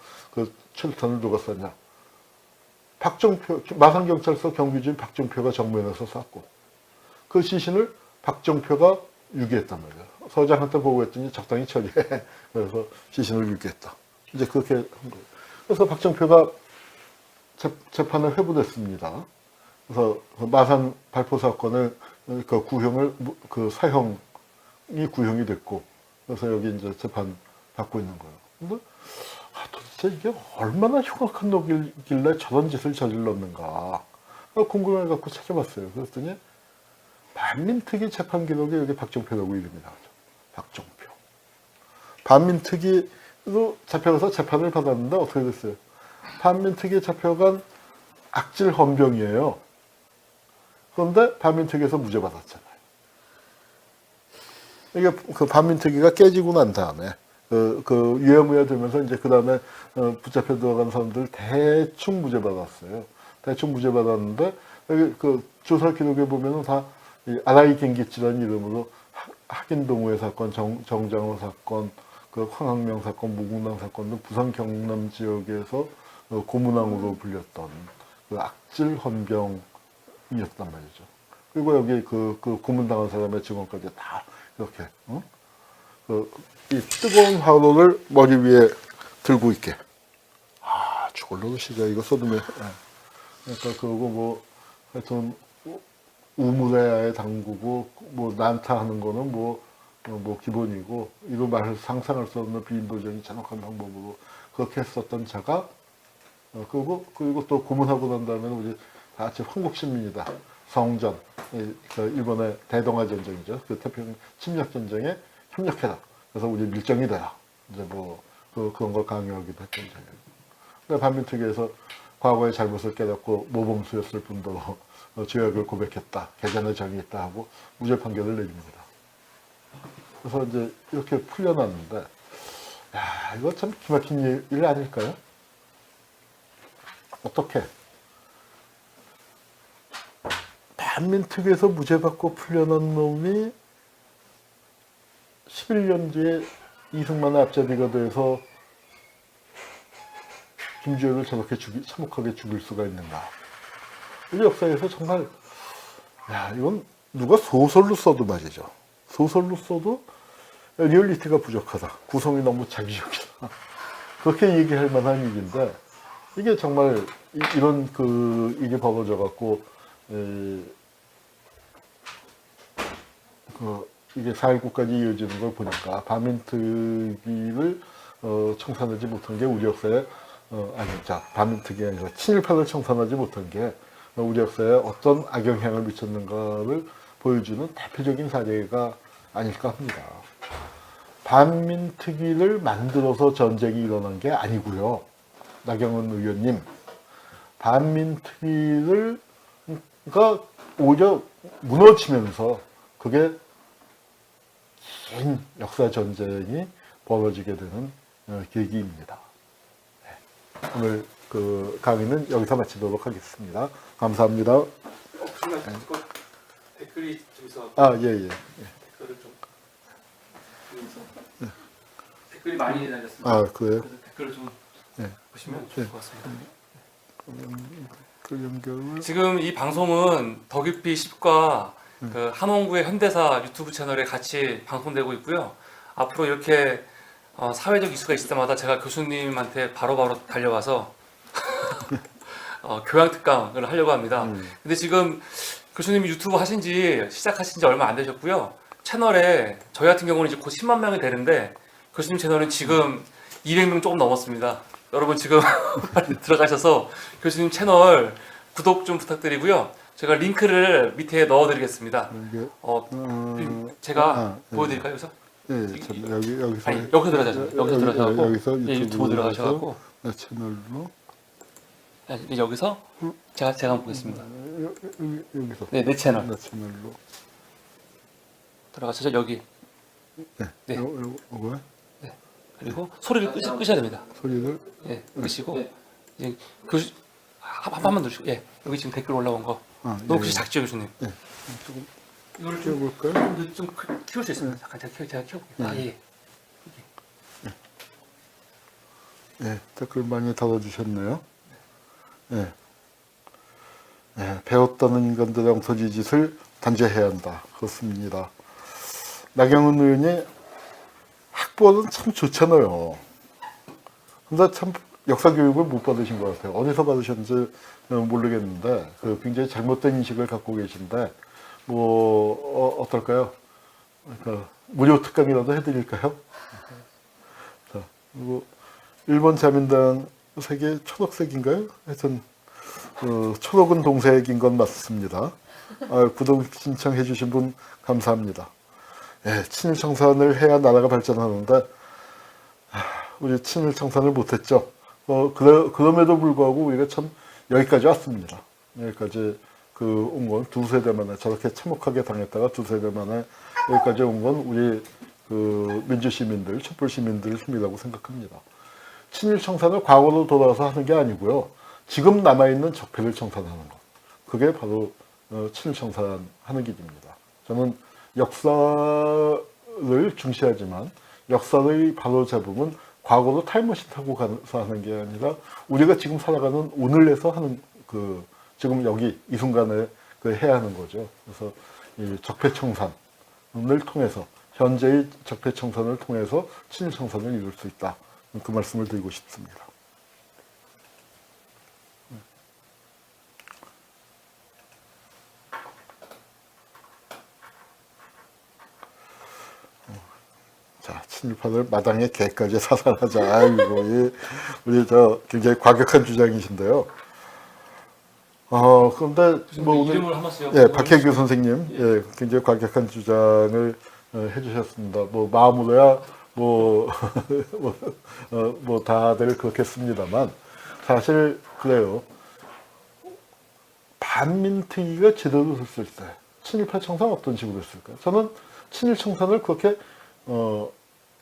최루탄을 누가 쐈냐? 박정표, 마산경찰서 경비주인 박정표가 정면에서 쐈고 그 시신을 박정표가 유기했단 말이에요. 서장한테 보고했더니 적당히 처리해. 그래서 시신을 유기했다. 이제 그렇게 한 거예요. 그래서 박정표가 재판에 회부됐습니다. 그래서 마산 발포 사건을 구형을 사형이 구형이 됐고 그래서 여기 이제 재판 받고 있는 거예요. 근데 도대체 이게 얼마나 흉악한 놈이길래 저런 짓을 저질렀는가 궁금해갖고 찾아봤어요. 그랬더니 반민특위 재판 기록에 여기 박정표라고 이름이 나오죠. 박정표. 반민특위로 잡혀가서 재판을 받았는데 어떻게 됐어요? 반민특위 잡혀간 악질 헌병이에요. 그런데 반민특위에서 무죄 받았잖아요. 이게 그 반민특위가 깨지고 난 다음에 그 유야무야 되면서 이제 그 다음에 붙잡혀 들어간 사람들 대충 무죄 받았어요. 대충 무죄 받았는데 여기 그 조사 기록에 보면은 다 아라이 갱기치라는 이름으로 학인동호회 사건, 정장호 사건, 그 황학명 사건, 무궁당 사건 등 부산 경남 지역에서 고문왕으로 불렸던 그 악질 헌병이었단 말이죠. 그리고 여기 그 고문당한 사람의 증언까지 다 이렇게 이 뜨거운 화로를 머리 위에 들고 있게. 아, 저걸 놓으시자. 이거 소돔에. 그러니까 그거 뭐 하여튼 우물에 담그고 뭐 난타하는 거는 뭐 기본이고 이로 말해서 상상할 수 없는 비인도적인 잔혹한 방법으로 그렇게 했었던 자가 그리고 또 고문하고 난 다음에는 우리 다 같이 황국 신민이다. 성전, 그 일본의 대동아 전쟁이죠. 그 태평양 침략 전쟁에 협력해라. 그래서 우리 밀정이 되라. 이제 뭐 그런 걸 강요하기도 했던 전쟁이에요. 근데 반민특위에서 과거의 잘못을 깨닫고 모범수였을 뿐더러 죄악을 고백했다. 개전의 정이 있다 하고 무죄 판결을 내립니다. 그래서 이제 이렇게 풀려났는데, 야, 이거 참 기막힌 일 아닐까요? 어떻게? 반민특위에서 무죄 받고 풀려난 놈이 11년 뒤에 이승만의 앞잡이가 돼서 김주혁을 저렇게 참혹하게 죽일 수가 있는가? 우리 역사에서 정말, 야, 이건 누가 소설로 써도 말이죠. 소설로 써도 리얼리티가 부족하다. 구성이 너무 자기적이다. 그렇게 얘기할 만한 일인데, 이게 정말 이런 이게 벌어져 갖고, 이게 4.19까지 이어지는 걸 보니까 반민특위를 청산하지 못한 게 우리 역사에 반민특위 아니라 친일파를 청산하지 못한 게 우리 역사에 어떤 악영향을 미쳤는가를 보여주는 대표적인 사례가 아닐까 합니다. 반민특위를 만들어서 전쟁이 일어난 게 아니고요. 나경원 의원님, 반민특위가 오히려 무너지면서 그게 긴 역사 전쟁이 벌어지게 되는 계기입니다. 네. 오늘 그 강의는 여기서 마치도록 하겠습니다. 감사합니다. 댓글이 저기서 예. 댓글을 좀 댓글이 많이 달렸습니다. 그래요? 그래서 댓글을 좀 보시면 좋을 것 같습니다. 그 연결을 지금 이 방송은 더규피 10과 그 한원구의 현대사 유튜브 채널에 같이 방송되고 있고요. 앞으로 이렇게 사회적 이슈가 있을 때마다 제가 교수님한테 바로바로 달려가서 교양 특강을 하려고 합니다. 근데 지금 교수님이 유튜브 시작하신 지 얼마 안 되셨고요. 채널에 저희 같은 경우는 이제 곧 10만 명이 되는데 교수님 채널은 지금 200명 조금 넘었습니다. 여러분 지금 빨리 들어가셔서 교수님 채널 구독 좀 부탁드리고요. 제가 링크를 밑에 넣어드리겠습니다. 제가 보여드릴까요, 여기서? 여기서 아니, 여기서 들어가셔서 여기서 들어가셔서 여기서 유튜브 들어가셔서 채널로 여기서 제가 한번 보겠습니다. 여기서 네, 내 채널 채널로 들어가셔서 여기 네. 요거 그리고 소리를 끄셔야 됩니다. 소리를 끄시고 이제 교수 한 번만 누르시고 여기 지금 댓글 올라온 거 너무 글씨 작죠, 교수님? 조금 이거를 키워볼까요? 좀 키울 수 있습니다. 잠깐 제가 키워볼게요. 댓글 많이 달아주셨네요. 배웠다는 인간들의 엉터리 짓을 단죄해야 한다. 그렇습니다. 나경원 의원이 학벌은 참 좋잖아요. 근데 참 역사 교육을 못 받으신 것 같아요. 어디서 받으셨는지 모르겠는데 굉장히 잘못된 인식을 갖고 계신데 어떨까요? 그러니까 무료 특강이라도 해드릴까요? 자, 그리고 일본 자민당 색이 초록색인가요? 하여튼 초록은 동색인 건 맞습니다. 구독 신청해 주신 분 감사합니다. 친일 청산을 해야 나라가 발전하는데 우리 친일 청산을 못했죠. 그럼에도 불구하고 우리가 참 여기까지 왔습니다. 여기까지 온 건 두세 대 만에 저렇게 참혹하게 당했다가 두세 대 만에 여기까지 온 건 우리 민주 시민들, 촛불 시민들의 힘이라고 생각합니다. 친일 청산을 과거로 돌아와서 하는 게 아니고요. 지금 남아있는 적폐를 청산하는 것. 그게 바로 친일 청산하는 길입니다. 저는 역사를 중시하지만 역사의 바로잡음은 과거로 타임머신 타고 가서 하는 게 아니라 우리가 지금 살아가는 오늘에서 하는 지금 여기 이 순간에 해야 하는 거죠. 그래서 이 적폐 청산을 통해서 현재의 적폐 청산을 통해서 친일 청산을 이룰 수 있다. 그 말씀을 드리고 싶습니다. 자, 친일파를 마당에 개까지 사살하자. 아이고, 우리 굉장히 과격한 주장이신데요. 그런데 오늘 이름을 한 번씩 박혜규 선생님, 굉장히 과격한 주장을 해주셨습니다. 마음으로야 다들 그렇겠습니다만 사실 그래요. 반민특위가 제대로 됐을 때 친일파 청산 어떤 식으로 했을까요? 저는 친일 청산을 그렇게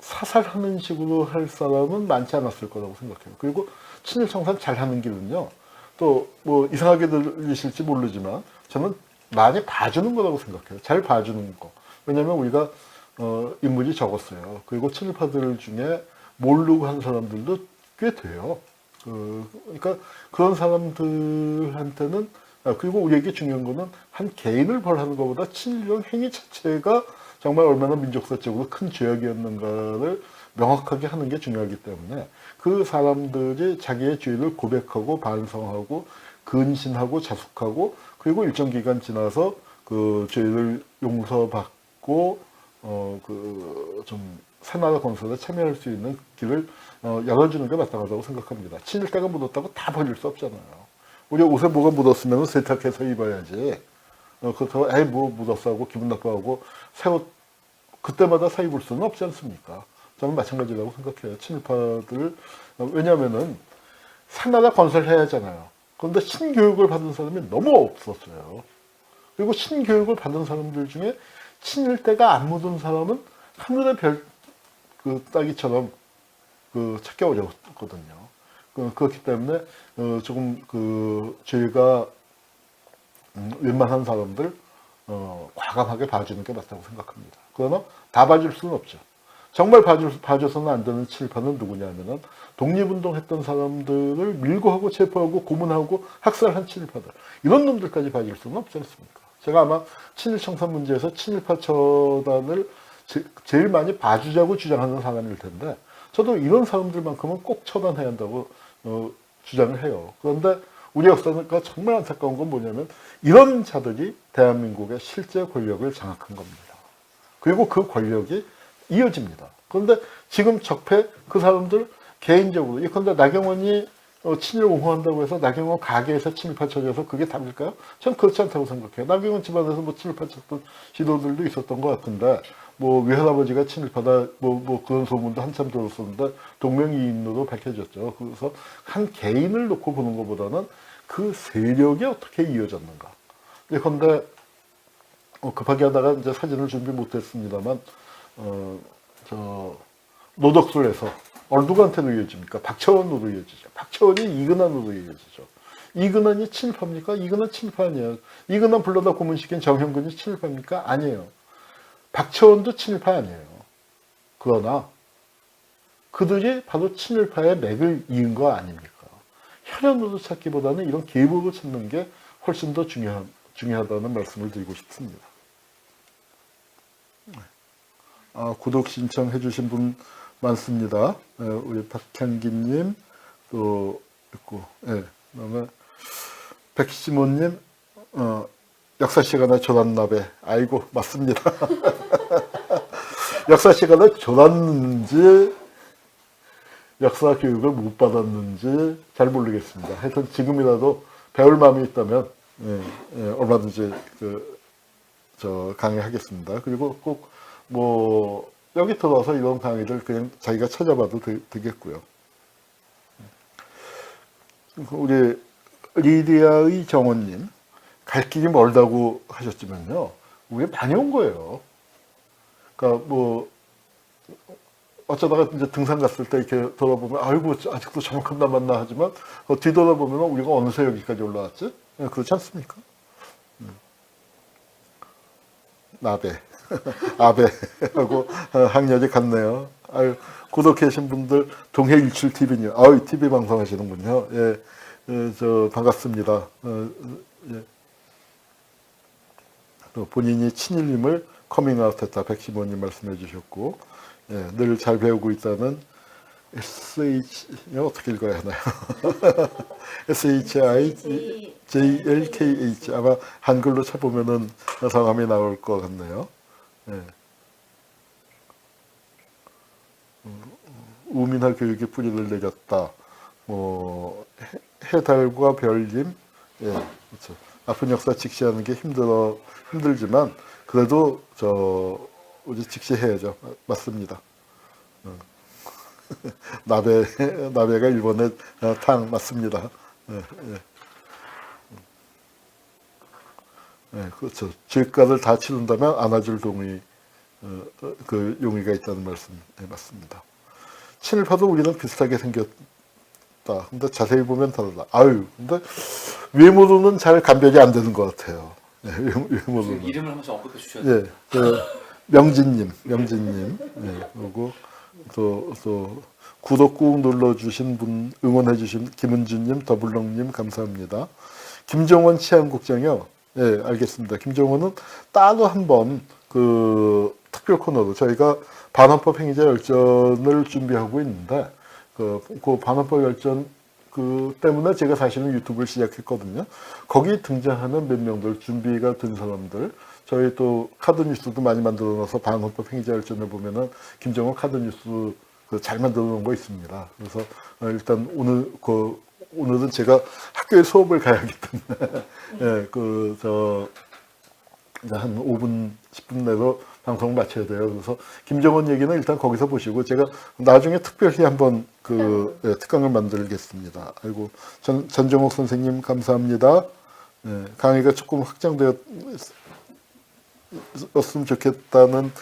사살하는 식으로 할 사람은 많지 않았을 거라고 생각해요. 그리고 친일 청산 잘하는 길은요. 또 이상하게 들리실지 모르지만 저는 많이 봐주는 거라고 생각해요. 잘 봐주는 거. 왜냐하면 우리가 인물이 적었어요. 그리고 친일파들 중에 모르고 한 사람들도 꽤 돼요. 그러니까 그런 사람들한테는 그리고 우리에게 중요한 거는 한 개인을 벌하는 것보다 친일이라는 행위 자체가 정말 얼마나 민족사적으로 큰 죄악이었는가를 명확하게 하는 게 중요하기 때문에 그 사람들이 자기의 죄를 고백하고 반성하고 근신하고 자숙하고 그리고 일정 기간 지나서 그 죄를 용서받고 좀 새나라 건설에 참여할 수 있는 길을 열어주는 게 마땅하다고 생각합니다. 친일자가 묻었다고 다 버릴 수 없잖아요. 우리 옷에 뭐가 묻었으면 세탁해서 입어야지. 그렇다고 묻었어 하고 기분 나빠하고 새 옷 그때마다 사 입을 수는 없지 않습니까? 저는 마찬가지라고 생각해요. 친일파들 왜냐하면은 새나라 건설해야 하잖아요. 그런데 신교육을 받은 사람이 너무 없었어요. 그리고 신교육을 받은 사람들 중에 친일때가 안 묻은 사람은 하늘의 별 따기처럼 찾기 어려웠거든요. 그렇기 때문에 조금 죄가 웬만한 사람들 과감하게 봐주는 게 맞다고 생각합니다. 그러나 다 봐줄 수는 없죠. 정말 봐줘서는 안 되는 친일파는 누구냐면은 독립운동했던 사람들을 밀고하고 체포하고 고문하고 학살한 친일파들 이런 놈들까지 봐줄 수는 없지 않습니까? 제가 아마 친일청산 문제에서 친일파 처단을 제일 많이 봐주자고 주장하는 사람일 텐데 저도 이런 사람들만큼은 꼭 처단해야 한다고 주장을 해요. 그런데 우리 역사가 정말 안타까운 건 뭐냐면 이런 자들이 대한민국의 실제 권력을 장악한 겁니다. 그리고 그 권력이 이어집니다. 그런데 지금 적폐 그 사람들 개인적으로 예컨대 나경원이 친일 옹호한다고 해서 나경원 가게에서 친일파 처리해서 그게 답일까요? 전 그렇지 않다고 생각해요. 나경원 집안에서 친일파 쳤던 시도들도 있었던 것 같은데 외할아버지가 친일파다 그런 소문도 한참 들었었는데 동명이인으로 밝혀졌죠. 그래서 한 개인을 놓고 보는 것보다는 그 세력이 어떻게 이어졌는가. 예컨대 급하게 하다가 이제 사진을 준비 못했습니다만 노덕술에서 누구한테로 이어집니까? 박철원으로 이어지죠. 박철원이 이근환으로 이어지죠. 이근환이 친일파입니까? 이근환 친일파 아니에요. 이근환 불러다 고문시킨 정형근이 친일파입니까? 아니에요. 박철원도 친일파 아니에요. 그러나 그들이 바로 친일파의 맥을 이은 거 아닙니까? 혈연으로 찾기보다는 이런 계보로 찾는 게 훨씬 더 중요하다는 말씀을 드리고 싶습니다. 구독 신청해 주신 분 많습니다. 우리 박향기님 또 있고, 그다음에 백시모님 역사 시간에 조단나베. 아이고 맞습니다. 역사 시간에 졸았는지 역사 교육을 못 받았는지 잘 모르겠습니다. 하여튼 지금이라도 배울 마음이 있다면 얼마든지 강의하겠습니다. 그리고 꼭 여기 들어와서 이런 강의들 그냥 자기가 찾아봐도 되겠고요. 우리 리디아의 정원님, 갈 길이 멀다고 하셨지만요, 우리 많이 온 거예요. 그러니까 뭐 어쩌다가 이제 등산 갔을 때 이렇게 돌아보면 아이고 아직도 저만큼 남았나 하지만 뒤돌아보면 우리가 어느새 여기까지 올라왔지? 그렇지 않습니까? 나베 아베하고 학년이 같네요. 아유, 구독해 주신 분들 동해 일출 TV요. 아유, TV 방송 하시는군요. 예, 저 반갑습니다. 예. 또 본인이 친일님을 커밍아웃했다. 백시모님 말씀해 주셨고, 예, 늘 잘 배우고 있다는 SH 어떻게 읽어야 하나요? SHIJLKH 아마 한글로 쳐보면은 성함이 나올 것 같네요. 예. 우민화 교육의 뿌리를 내렸다. 뭐 해달과 별님, 예, 그렇죠. 아픈 역사 직시하는 게 힘들지만 그래도 우리 직시해야죠. 맞습니다. 나베가 일본의 탕 맞습니다. 예, 예. 예, 그렇죠. 죄가를 다 치른다면 안아줄 동의, 그 용의가 있다는 말씀, 예, 맞습니다. 친일파도 우리는 비슷하게 생겼다. 근데 자세히 보면 다르다. 아유, 근데 외모로는 잘 감별이 안 되는 것 같아요. 예, 외모로는. 이름을 한 번씩 언급해 주셔야 돼요. 예, 명진님, 예, 그리고 또 구독 꾹 눌러주신 분, 응원해주신 김은주님, 더블럭님 감사합니다. 김정원 치안국장이요. 예, 알겠습니다. 김정원은 따로 한번 그 특별 코너로 저희가 반헌법 행위자 열전을 준비하고 있는데 그 반헌법 열전 그 때문에 제가 사실은 유튜브를 시작했거든요. 거기 등장하는 몇 명들 준비가 된 사람들 저희 또 카드뉴스도 많이 만들어놔서 반헌법 행위자 열전을 보면은 김정은 카드뉴스 잘 만들어 놓은 거 있습니다. 그래서 일단 오늘은 제가 학교에 수업을 가야 하기 때문에 예, 이제 한 5분 10분 내로 방송을 마쳐야 돼요. 그래서 김정은 얘기는 일단 거기서 보시고 제가 나중에 특별히 한번 예, 특강을 만들겠습니다. 아이고 전정옥 선생님 감사합니다. 예, 강의가 조금 확장되었으면 좋겠다는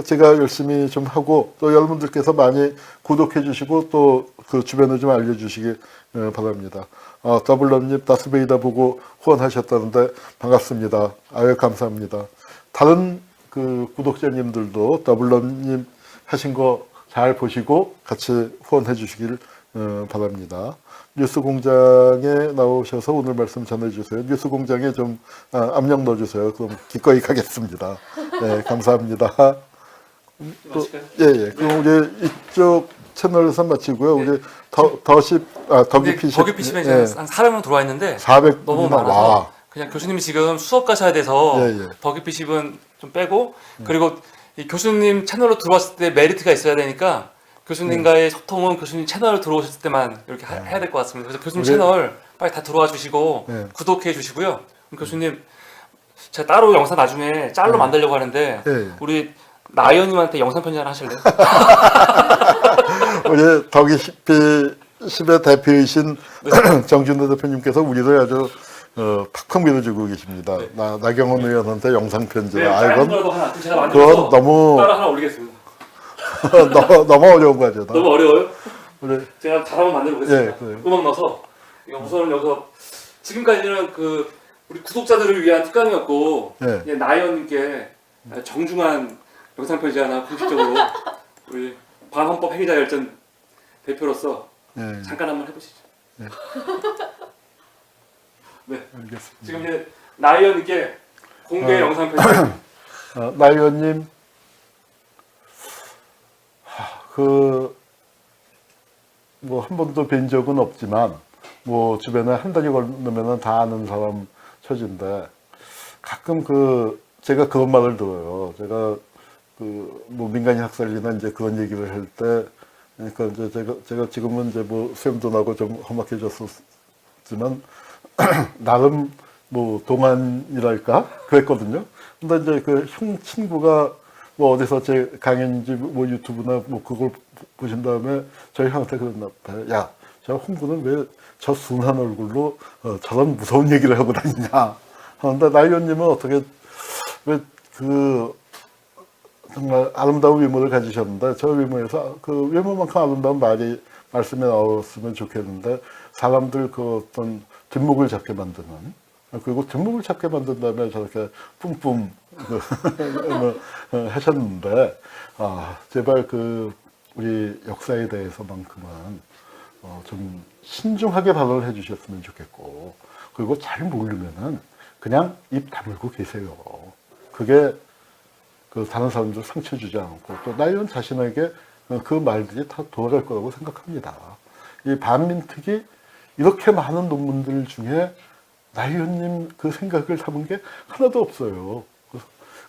제가 열심히 좀 하고 또 여러분들께서 많이 구독해 주시고 또 그 주변에 좀 알려주시기 바랍니다. 더블럼님 다스베이다 보고 후원하셨다는데 반갑습니다. 아유 감사합니다. 다른 그 구독자님들도 더블럼님 하신 거 잘 보시고 같이 후원해 주시길 바랍니다. 뉴스공장에 나오셔서 오늘 말씀 전해주세요. 뉴스공장에 좀 압력 넣어주세요. 그럼 기꺼이 가겠습니다. 네, 감사합니다. 또, 예. 그럼 우리 이쪽 채널에서 마치고요. 네. 우리 더기피시면 예. 한 400명 들어와 있는데 400 너무 많아서 와. 그냥 교수님이 지금 수업 가셔야 돼서 예. 더기피십은 좀 빼고 그리고 이 교수님 채널로 들어왔을 때 메리트가 있어야 되니까 교수님과의 소통은 교수님 채널 들어오셨을 때만 이렇게 해야 될 것 같습니다. 그래서 교수님 채널 빨리 다 들어와 주시고 구독해 주시고요. 그럼 교수님 제가 따로 영상 나중에 짤로 만들려고 하는데 우리 나연님한테 영상 편지 하나 하실래요? 우리 더기피십의 대표이신 정준호 대표님께서 우리를 아주 팍팍 밀어주고 계십니다. 네. 나경원 의원한테 영상 편지. 네, 이건 하나 제가 만들어서 그건 너무 따로 하나 올리겠습니다. 너무 어려운 거죠. 너무 어려워요? 우리 제가 잘 한번 만들어 보겠습니다. 예, 그래요. 음악 넣어서 이거 우선은 여기서 지금까지는 그 우리 구독자들을 위한 특강이었고 예. 이제 나연님께 정중한 영상 편지 하나 공식적으로 우리 반헌법 행위자 열전 대표로서 예. 잠깐 한번 해보시죠. 네. 네. 알겠습니다. 지금 이제 나연님께 공개 영상 편지. 나 의원님, 뭐 한 번도 뵌 적은 없지만 뭐 주변에 한 달이 걸리면은 다 아는 사람 처지인데 가끔 제가 그런 말을 들어요. 제가 뭐 민간인 학살이나 이제 그런 얘기를 할 때 그러니까 이제 제가 지금은 이제 뭐 수염도 나고 좀 험악해졌었지만 나름 뭐 동안이랄까 그랬거든요. 근데 이제 그 형 친구가 뭐 어디서 제 강연인지 뭐 유튜브나 뭐 그걸 보신 다음에 저희 형한테 그랬나 봐요. 야, 저 홍구는 왜 저 순한 얼굴로 저런 무서운 얘기를 하고 다니냐 근데 나 의원님은 어떻게 왜 그 정말 아름다운 외모를 가지셨는데 저 외모에서 그 외모만큼 아름다운 말씀이 나왔으면 좋겠는데 사람들 그 어떤 뒷목을 잡게 만드는 그리고 뒷목을 잡게 만든 다음에 저렇게 뿜뿜 하셨는데 제발 그 우리 역사에 대해서만큼은 좀 신중하게 발언을 해주셨으면 좋겠고 그리고 잘 모르면은 그냥 입 다물고 계세요. 그게 그 다른 사람들 상처 주지 않고 또 나 의원 자신에게 그 말들이 다 돌아갈 거라고 생각합니다. 이 반민특위 이렇게 많은 논문들 중에 나 의원님 그 생각을 담은 게 하나도 없어요.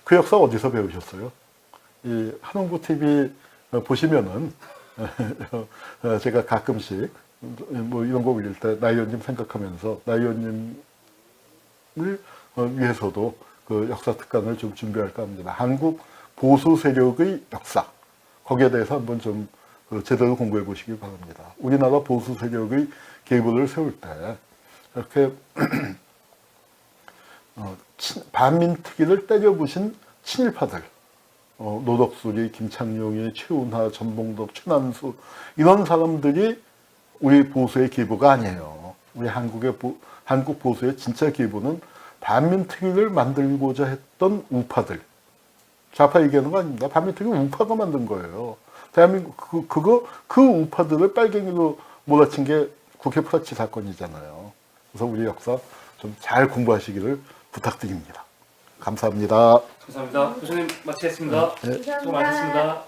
그 역사 어디서 배우셨어요? 이 한홍구 TV 보시면은 제가 가끔씩 뭐 이런 거 올릴 때 나 의원님 생각하면서 나 의원님을 위해서도 그 역사 특강을 좀 준비할까 합니다. 한국 보수 세력의 역사 거기에 대해서 한번 좀 제대로 공부해 보시기 바랍니다. 우리나라 보수 세력의 계보를 세울 때 이렇게 반민특위를 때려부신 친일파들 노덕수리, 김창룡이, 최운하, 전봉덕, 최난수 이런 사람들이 우리 보수의 계보가 아니에요. 우리 한국 보수의 진짜 계보는 반민특위를 만들고자 했던 우파들 좌파 얘기하는 거 아닙니다. 반민특위 우파가 만든 거예요. 대한민국 그 우파들을 빨갱이로 몰아친 게 국회 프라치 사건이잖아요. 그래서 우리 역사 좀 잘 공부하시기를 부탁드립니다. 감사합니다. 감사합니다. 교수님 마치겠습니다. 네. 수고 많으셨습니다.